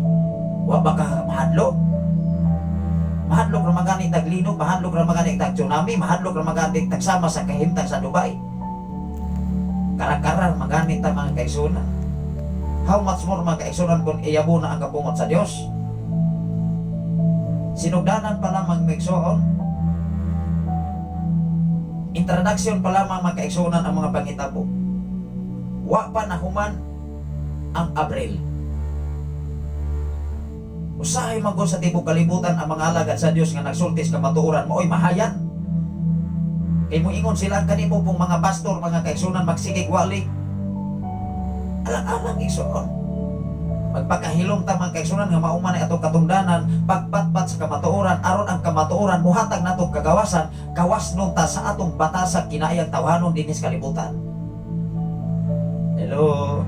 Wa ba ka mahadlok? Mahadlok na magani taglinog, mahadlok na magani tag tsunami, mahadlok na magani tagsama sa kahimtang sa Dubai. Karak-karar magani ta mga kaigsunan. How much more mga kaigsunan kung iyabo na ang kabungot sa Dios? Sinugdanan pa lamang maigsuon. Introduction pa lamang mga kaigsunan ang mga pangitabo. Wa pa nahuman ang Abril. Usahay magod sa tibok kalibutan ang mga alagad sa Dios nga nagsultis ka matuoran mo oy mahayan. Kay mo ingon sila kanimo pong mga pastor, mga kaigsunan magsigig wali. Alang-alang igsuon. Magpakahilom ta mga kaigsunan nga mauman ay atong katungdanan pagpatpat sa kamatuoran aron ang kamatuoran muhatag natong kagawasan kawasnon ta sa atong batasag kinaayang tawhanon dinis kalibutan. Hello.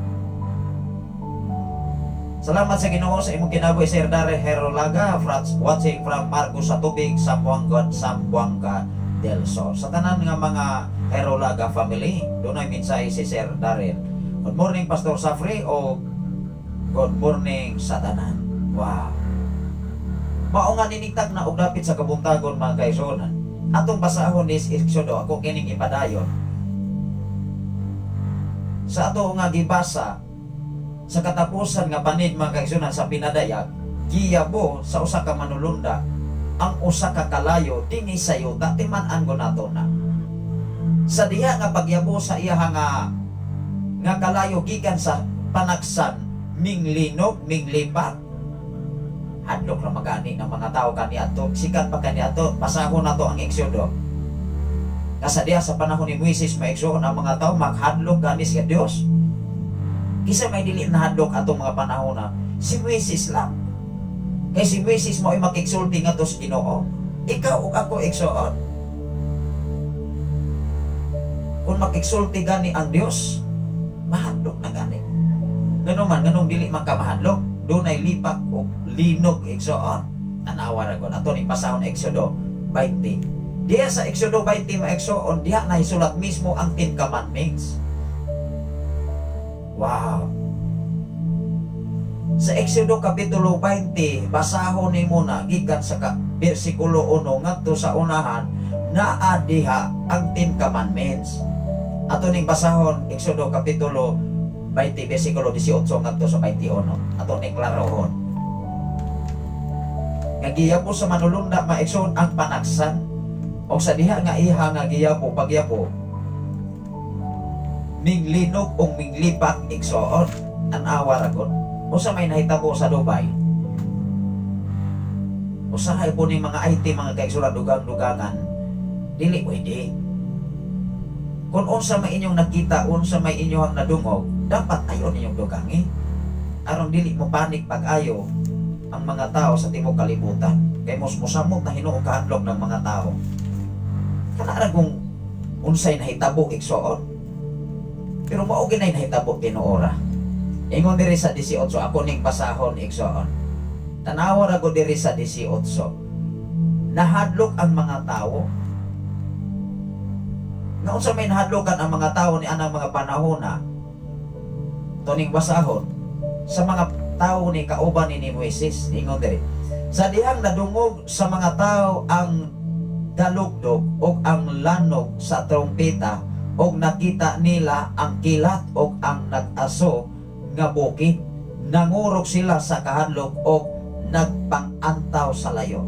Salamat sa Ginoo sa imong kinabuhi Sir Darrell Herolaga, watching from Marcos sa Tubig, Zamboanga del Sur. Sa tanan nga mga Herolaga family, doon ay mensahe si Sir Darrell. Good morning Pastor Safri o good morning sa tanan. Wow. Mao nga ninigtag na og dapit sa kabuntagon mga kaigsunan. Atong basahon is Exodo, ako kining ipadayon. Sa ato nga gibasa sa katapusan nga panid mga kaigsunan sa pinadayag, giyabo sa usa ka manulunda ang usa ka kalayo dinhi sa yuta timan-an go nato na. Sa diha nga pagyabo sa iya nga kalayo gikan sa panaksan minglinog minglipat. Hadlok ra magani ng mga tao kaniadto, sikat pa kaniadto, pasahon nato ang Exodo. Kasa diha sa panahon ni Moises maigsuon ang mga tao maghadlok gani sa Dios. Kisa may dili na hadlok atong mga panahon na si Moises lang. Kaya si Moises mo ay makigsulti nga to sa Ginoo. Ikaw o ako igsuon. Kung makigsulti gani ang Dios, mahadlok na gani. Ganun man, ganun dili magkamahadlok. Doon ay lipak o linog igsuon. Tanawa ra ko na ito ni pasahon Exodo 20. Diya sa Exodo 20 maigsuon, diya na isulat mismo ang 10 Commandments. Wow. Sa Exodo Kapitulo 20, basahon ni muna gikan sa versikulo 1 ngadto sa unahan naa diha ang 10 Commandments. Ato ning basahon Exodo Kapitulo 20 versikulo 18 ngadto sa 21. Ato ning klarohon. Nga giyapo sa manulunda maigsoon ang panaksan o sa diha nga iha nga giyapo pagyapo minglinog o minglipak igsoon ang awa ragon. Usa may nahitabo sa Dubai. Usahay po ni mga IT mga kaigsuran dugang-dugangan dili pwede. Kung unsa may inyong nakita, unsa may inyong nadungog, dapat ayon ninyong dugangi. Aron dili mo panik pag-ayo ang mga tao sa timog kalibutan. Kay musmusamot na hinuong kahadlok ng mga tao. Kanara kung unsay nahitabo igsoon. Pero mao ginay nahitabo tinuora. Ingon diri sa 18 ako ning pasahon igsoon. Tanawa ra ko diri sa 18. Nahadlok ang mga tao. Nga unsa may nahadlokan ang mga tao ni anang mga panahona. Tuning basahon sa mga tao ni kauban ni Moises. Ingon diri. Sa dihang nadungog sa mga tao ang dalugdog o ang lanog sa trompeta og nakita nila ang kilat og ang nag-aso nga bukid, nangurok sila sa kahadlok og nagpang-antaw sa layo.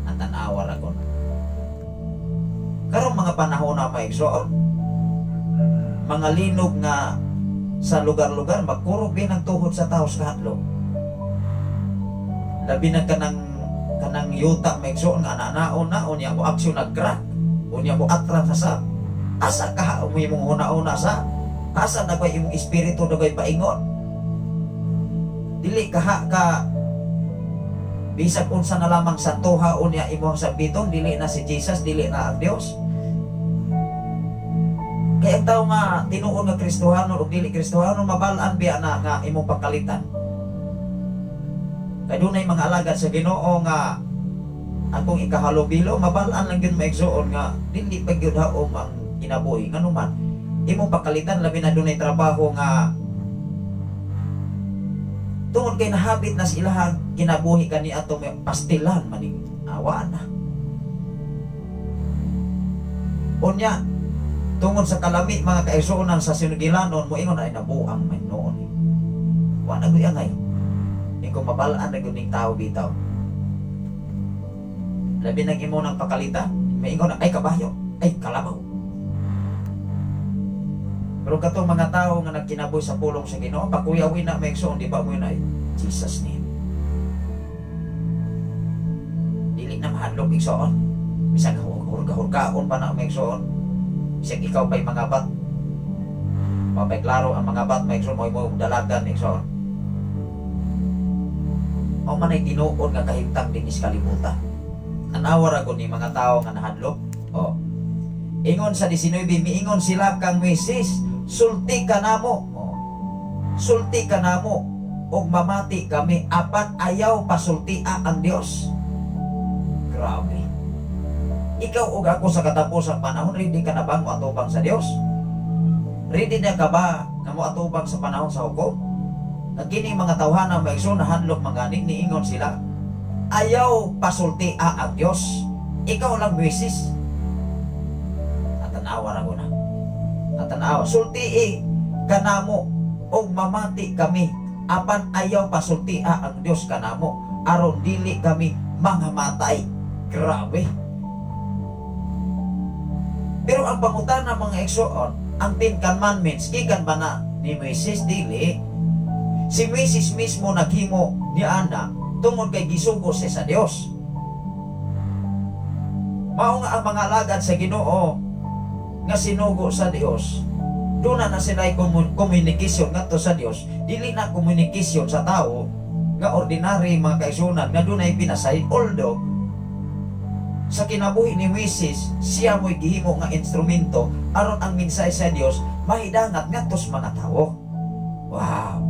Ang tanawa ra kon. Karong mga panahon na maigsoon, mga linog nga sa lugar-lugar magkurog din ang tuhod sa tao sa kahadlok. Labi na kanang yuta maigsoon nga ananaon niya mo aksyon nag-crack, unya mo atras sa asa ka mo imong una-una sa asa na koy imong espiritu na koy paingon. Dili ka bisag unsa na lamang sa tuha unya imong sabiton, dili na si Jesus, dili na ang Dios. Kaya ang tao nga tinuod nga Kristohano o dili Kristohano mabalaan biya na nga imong pagkalitan. Kay dunay mga alagad sa Ginoo nga atong ikahalobilo mabalaan lang gyud maigsuon nga dili pa gyud haom ang kinabuhi ngano man imong pakalitan labi na dunay trabaho nga tungod kay nahabit na sa ilahang kinabuhi kani atong pastilan maning awa na. Unya tungod sa kalami mga kaigsuonan sa sinugilanon mo ingon ay nabuang man noon. Wa na gyud angay. Kung mabalaan na gyud ning tao bitaw. Labi nang imo nang pakalitan, maingon ay kabayo, ay kalabaw. Pero katong mga tao nga nagkinaboy sa pulong sa Ginoo, pakuyawin na maigsoon, di ba mo yun ay Jesus name. Dili na mahadlok igsoon. Bisag hurga-hurgaon pa na maigsoon. Bisag ikaw pa'y mangabat. Mapay klaro ang mangabat maigsoon mo dalagan igsoon. O man ay tinuod nga kahimtang din is kalibutan. Anawar ako ni mga tao nga nahadlok. O ingon sa 19, miingon sila kang Moises, sulti ka namo. O sulti ka namo og mamati kami apan ayaw pasultia ang Dios. Grabe. Ikaw ug ako sa katapusang panahon ready ka na ba mo atubang sa Dios? Ready na ka ba nga mo atubang sa panahon sa hukom? Kini mga tawhana maigsoon nahadlok mangani niingon sila ayaw pasultia ang Dios. Ikaw lang Moises. At tanawa ra ko na. At tanawa sultii kanamo og mamati kami apan ayaw pasultia ang Dios kanamo aron dili kami mangamatay. Grabe. Pero ang pangutana mga igsoon, ang 10 commandments gikan ba na ni Moises? Dili. Si Moises mismo naghimo ni ana tungod kay gisugo siya sa Dios. Mao nga ang mga alagad sa Ginoo nga sinugo sa Dios, doon na sila komunikasyon ngadto sa Dios, dili na komunikasyon sa tao nga ordinary mga kaigsuonan nga doon ay pinasay. Although sa kinabuhi ni Moises siya mo'y gihimo nga instrumento aron ang mensahe sa Dios mahidangat ngadto sa mga tao. Wow.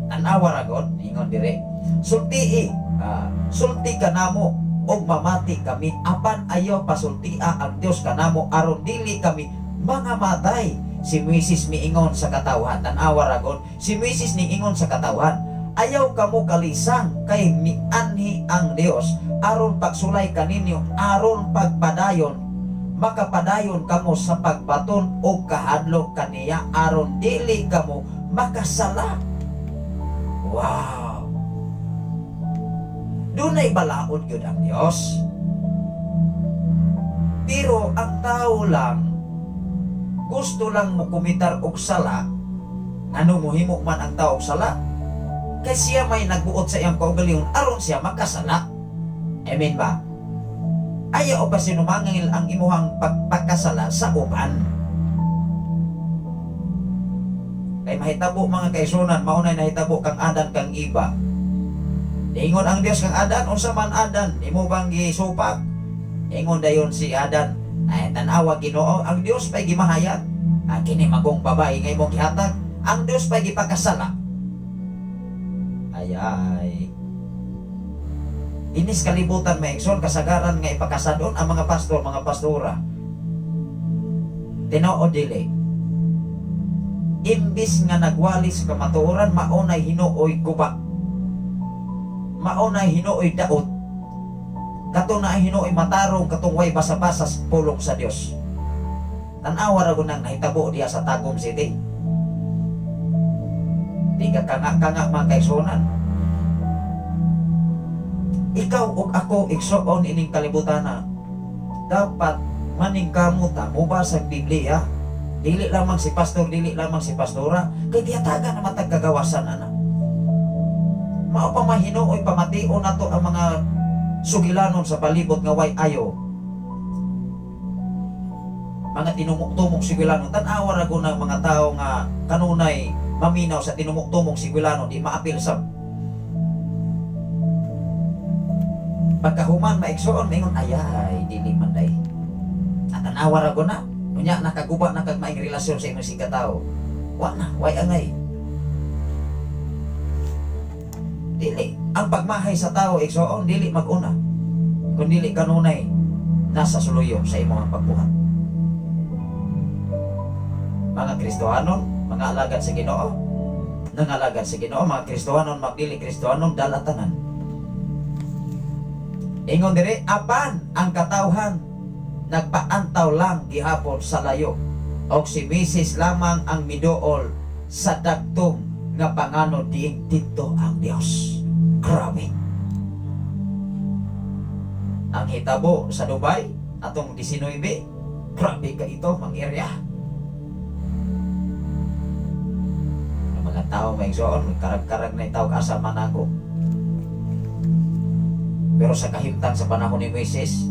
Tanawa ra gud ingon dire sulti ka namo og mamati kami apan ayaw pasultia ang Dios kanamo aron dili kami mangamatay. Si Moises miingon sa katawhan, tanawa ra gud si Moises niingon sa katawhan, ayaw kamo kalisang kay mianhi ang Dios aron pagsulay kaninyo aron pagpadayon makapadayon kamo sa pagbaton o kahadlok kaniya aron dili kamo makasala. Wow! Dunay balaod yun ang Diyos. Pero ang tao lang, gusto lang mo kumitar og sala. Ano muhimo man ang tao og sala? Kaya siya may nagbuot sa iyang kaugalingon, aron siya makasala. Amen ba? Ayaw pa sinumangil ang imuhang pagkasala sa uban. Kay mahitabo mga kaigsuonan, maunay nahitabo kang Adan kang Iba. Ingon ang Dios kang Adan, unsa man Adan, imo bang gisupak? Ingon dayon si Adan, ay tanawa Ginoo, ang Dios pay gimahayag. Kini magong babae nga imong gihatag, ang Dios pay gipakasala. Ay. Inis kalibutan maigsoon kasagaran nga ipakasadon ang mga pastor, mga pastora. Tinuod dili. Imbis nga nagwalis sa kamatuoran, maunay hinuoy guba, maunay hinuoy daot, katong na hinuoy matarong, katong way basa-basa sa pulong sa Dios. Tanawa ra gunang nahitabo diya sa Tagum City. Di ka kanga-kanga mga kaigsuonan. Ikaw ug ako igsuon ining kalibutan na dapat maning kamuta mubasa sa Biblia. Dili lamang si pastor, dili lamang si pastora, kay tiyataga na matag kagawasan ana. Mao pa mahinuoy pamation nato ang mga sugilanon sa palibot nga way ayo. Mga tinumok-tumok sugilanon, tan-awa ra ko ng mga tao nga kanunay maminaw sa tinumok-tumok sugilanon, di maapil sa pagkahuman maigsoon maingon ayay dili man day. At tan-awa ra ko na unya nakaguba na kag maing relasyon sa imong si katao. Wa na, way angay. Dili ang pagmahay sa tao igsoon dili mag-una. kung dili kanunay nasa suluyo sa imong pagbuhat. Mga Kristohanon, mga alagad sa Ginoo, nangalagad sa Ginoo, mga Kristohanon, magdili Kristohanon, dalatanan. Ingon dire, apan ang katawhan nagpaantaw lang gihapon sa layo, og si Mrs. lamang ang miduol sa dagtong nga pangano diing dito ang Dios. Grabe. Ang hitabo sa Dubai atong 19, grabe ka ito mang area. Ang mga tao may igsoon, karag-karag na itaw asa manago. Pero sa kahimtang sa panahon ni Moises,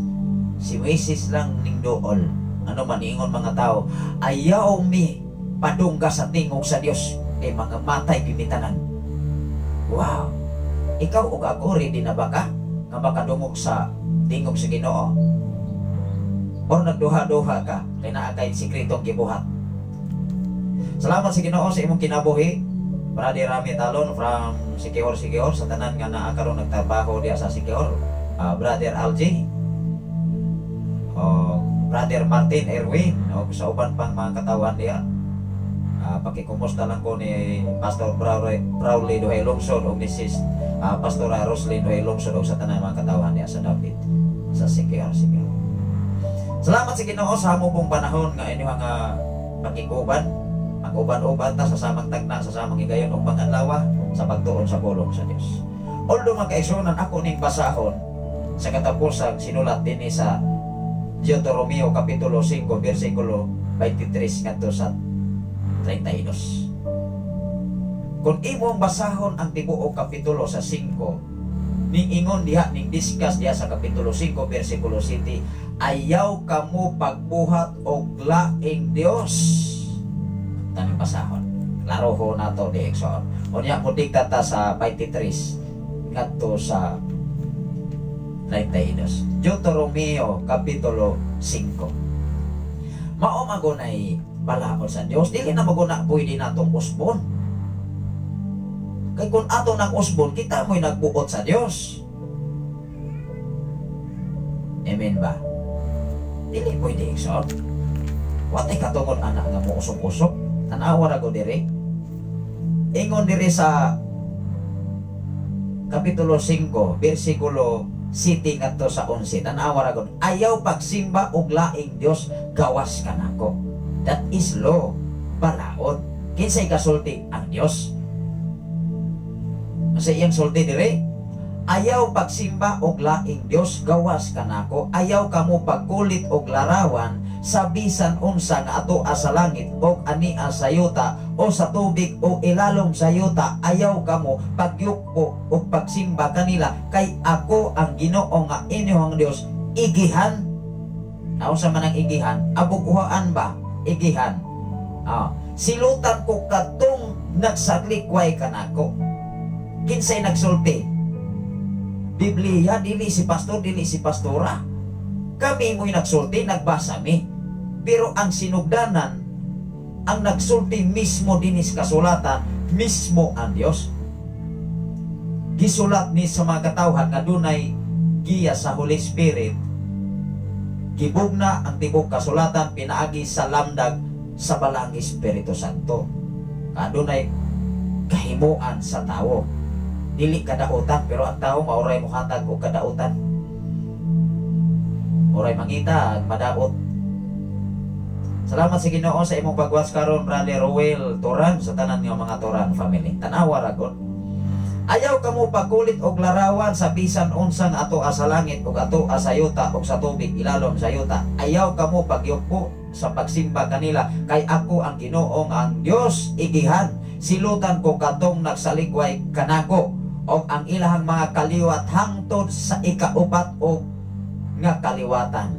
si Moises lang ning dool. Ano man ingon mga tao, ayaw mi padungga sa tingog sa Dios, kay mga matay pimitanan. Wow. Ikaw ug ako ready na ba ka nga makadungog sa tingog sa Ginoo? Or nagduha-duha ka kay naa kay sikretong gibuhat? Salamat sa Ginoo sa imong kinabuhi. Brother Rami Talon from Sikihor sa tanan nga naa karon nagtrabaho diya sa Sikihor. Brother Algie, Brother Martin Erwin, o sa uban pang mga katawan diya. Pakikumusta lang ko ni Pastor Brawley Duhay Lungsod o Mrs. Pastora Roslyn Duhay Lungsod o sa tanan mga katawan diya sa David sa Sikihor. Salamat sa Ginoo sa among pong panahon nga inyong pakikuban. Mag-uban-uban ta sa samang tagna, sa samang higayon o panganlawa sa pagtuon sa pulong sa Dios. Although magkaigsunan ako ning basahon sa katapusang sinulat din sa Deuteronomio Kapitulo 5 versikulo 23 ngadto sa 32. Kung imong basahon ang tibuok kapitulo sa 5, ning ingon diha ning discuss diha sa Kapitulo 5 versikulo 7, ayaw kamo pagbuhat og laing Dios. Tanong pasahon. Klaro ho na to di Exxon. Unya mo dikta ta sa 23 ngadto sa 32. Deuteronomio Kapitulo 5. Mao magunay balaod sa Dios. Dili na maguna pwede natong usbon. Kay kung ato nang usbon, kita mo'y nagbuot sa Dios. Amen ba? Dili pwede Exxon. Watay katungod anak nga mo usok-usok. Tanawa ra ko dire. Ingon dire sa Kapitulo 5 versikulo 7 ngadto sa 11. Tanawa ra ko, ayaw pagsimba og laing Dios, gawas ka nako. That is law, balaod. Kinsay kasulti ang Dios? Sa iyang sulti dire, ayaw pagsimba og laing Dios, gawas ka nako. Ayaw kamo pagkulit og larawan sa bisan unsa nga ato sa langit o ania sa yuta o sa tubig o ilalom sa yuta. Ayaw kamo pagyukpo o pagsimba kanila, kay ako ang Ginoo nga inyong Dios. Igihan. Sa man ang igihan? Abuguhaan ba? Igihan. Silutan ko katong nagsalikway kanako. Kinsay nagsulti? Biblia, dili si pastor, dili si pastora. Kami mo'y nagsulti, nagbasa mi. Pero ang sinugdanan, ang nagsulti mismo dinis kasulatan, mismo ang Dios. Gisulat ni sa mga katawhan nga dunay giya sa Holy Spirit. Gibugna ang tibok kasulatan, pinaagi sa lamdag sa balang Espiritu Santo. Kadunay kahimuan sa tao. Dili kadautan, pero ang tao mauray mo hatag o kadautan. Oray mangita, madaot. Salamat sa Ginoo sa imong pagwas karon, Brother Roel Toran, sa tanan nga mga Toran family. Tanawa ra gud. Ayaw kamo pagkulit og larawan sa bisan unsang ato sa langit ug ato sa yuta ug sa tubig ilalom sa yuta. Ayaw kamo pagyuko sa pagsimba kanila, kay ako ang Ginoo ang Dios. Igihan, silutan ko katong nagsalikway kanako og ang ilahang mga kaliwat hangtod sa ikaupat og nga kaliwatan.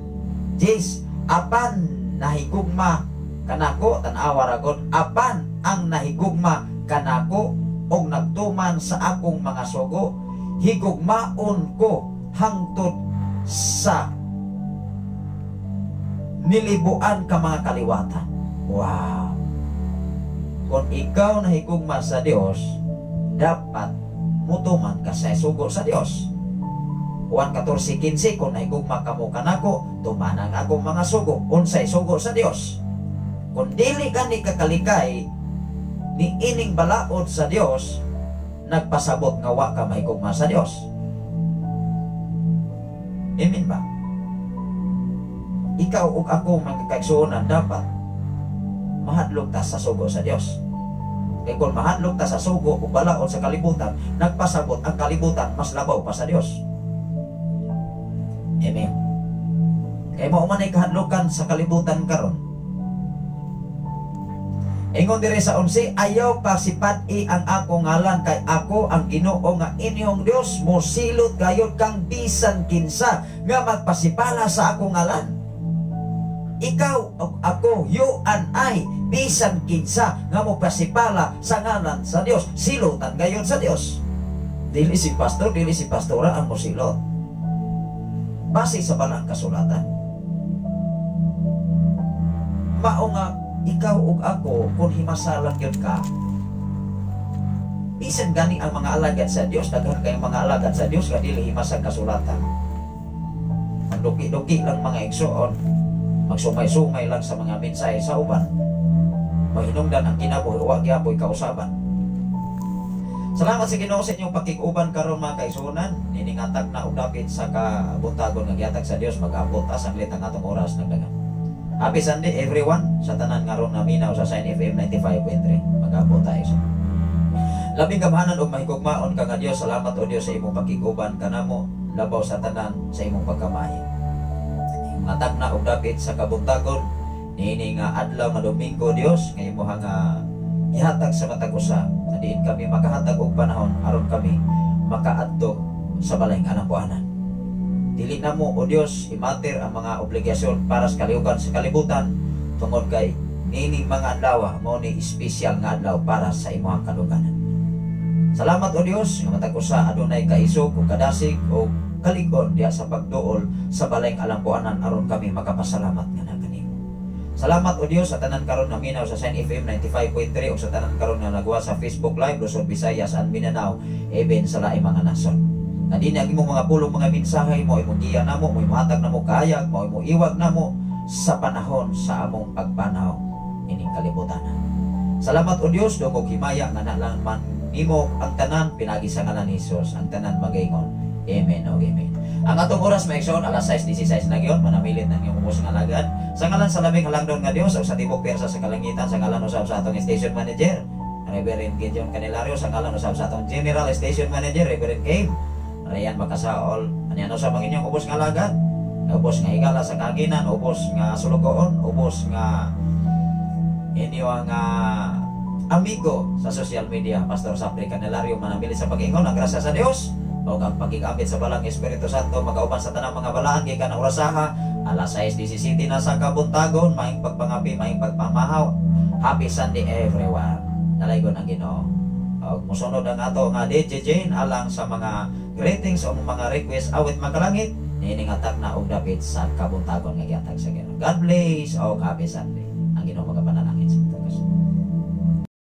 Jis, apan nahigugma kanako, tanawa ra gud, apan ang nahigugma kanako og nagtuman sa akong mga sugo, higugmaon ko hangtod sa nilibuan ka mga kaliwatan. Wow. Kung ikaw nahigugma sa Dios, dapat mutuman ka sa sugo sa Dios. Juan 14:15, kung nahigugma kamo kanako, tumanang akong mga sugo. Unsay sugo sa Dios? Kung dili ka ni kakalikay ni ining balaod sa Dios, nagpasabot nga wa ka mahigugma sa Dios. Amen ba? Ikaw ug ako mga kaigsuonan dapat mahadlok ta sa sugo sa Dios. Kaya kung mahadlok ta sa sugo o balaod sa kalibutan, nagpasabot ang kalibutan mas labaw pa sa Dios. Amen. Kaya mo man ay kahadlokan sa kalibutan karon. Ingon dire sa 11, ayaw pasipati ang ako ngalan, kay ako ang Ginoo nga inyong Dios, mosilot gayud kang bisan kinsa nga magpasipala sa ako ngalan. Ikaw o ako, you and I, bisan kinsa nga mo pasipala sa ngalan sa Dios, silutan gayon sa Dios. Dili si pastor, dili si pastora ang mosilot. Base sa balang kasulatan. Mao nga ikaw ug ako, kung himasalan gyud ka, bisan gani ang mga alagad sa Dios, daghan kay mga alagad sa Dios nga dili himasag kasulatan. Ang duki-duki lang mga igsoon, magsumay-sumay lang sa mga mensahe sa uban, mahinungdan ang kinabuhi, wa gyapon kausaban. Salamat sa Ginoo sa inyong pakiguban karon mga kaigsuonan. Niningatag na og dapit sa kabuntagon nga gihatag sa Dios, mag-abot ta saglit ang atong oras nagdagan. Happy Sunday everyone sa tanan karon nga minaw sa Shine FM 95.3. Mag-abot tayo. Labing gamahanan og mahigugmaon ka nga Dios. Salamat o Dios sa imong pakiguban kanamo, labaw sa tanan sa imong pagkamahi. Matag na og dapit sa kabuntagon niini nga adlaw nga Domingo Dios nga imong nga gihatag sa matag usa. Diin kami makahatag og panahon aron kami makaadto sa balay nga buanan. Dili na mo o Dios imater ang mga obligasyon para sa kalihukan sa kalibutan, tungod kay nining mga adlaw mo ni espesyal nga adlaw para sa imong kaduganan. Salamat o Dios nga matag usa adunay kaisog o kadasig o kalig-on diha sa pagduol sa balay nga buanan aron kami makapasalamat nga kanimo. Salamat o Dios sa tanan karon nga minaw sa Shine FM 95.3 o sa tanan karon nga nagwa sa Facebook Live Luzon, Visayas and Mindanao, even sa laing mga nasod. Na di na imong mga pulong mga mensahe mo imong giya namo, mo imuhatag namo kaayag, mo imong iwag namo sa panahon sa among pagpanaw ining kalibutan. Salamat o Dios dungog himaya nga nalang man nimo ang tanan pinagi sa ngalan ni Jesus, ang tanan magaingon. Amen o amen. Ang atong oras maigsoon alas 6:16 na gyud, manamilit na niyong ubos nga alagad. Sa ngalan sa labing halangdon nga Dios, sa tibok persa sa kalangitan, sa ngalan usab sa atong station manager, Reverend Gideon Candelario, sa ngalan usab sa atong general station manager, Reverend Kim Rayan Makasaol, ano sa mga inyong ubos nga alagad, ubos nga higala sa kaginan, ubos nga sulugoon, ubos nga inyo ang amigo sa social media, Pastor Sapri Candelario, manamilit sa pag-ingon ang grasya sa Dios o ang pagigambit sa balang Espiritu Santo magauban sa tanang mga balaan gikan ang orasaha alas 6:17 na sa kabuntagon. Maing pagpangapi, maing pagpamahaw. Happy Sunday everyone. Nalaygon ang Ginoo. Og musunod ang ato nga DJ Jane alang sa mga greetings o mga request awit makalangit nining atak na og dapit sa kabuntagon nga gihatag sa Ginoo. God bless o happy Sunday. Ang Ginoo magapanalangin.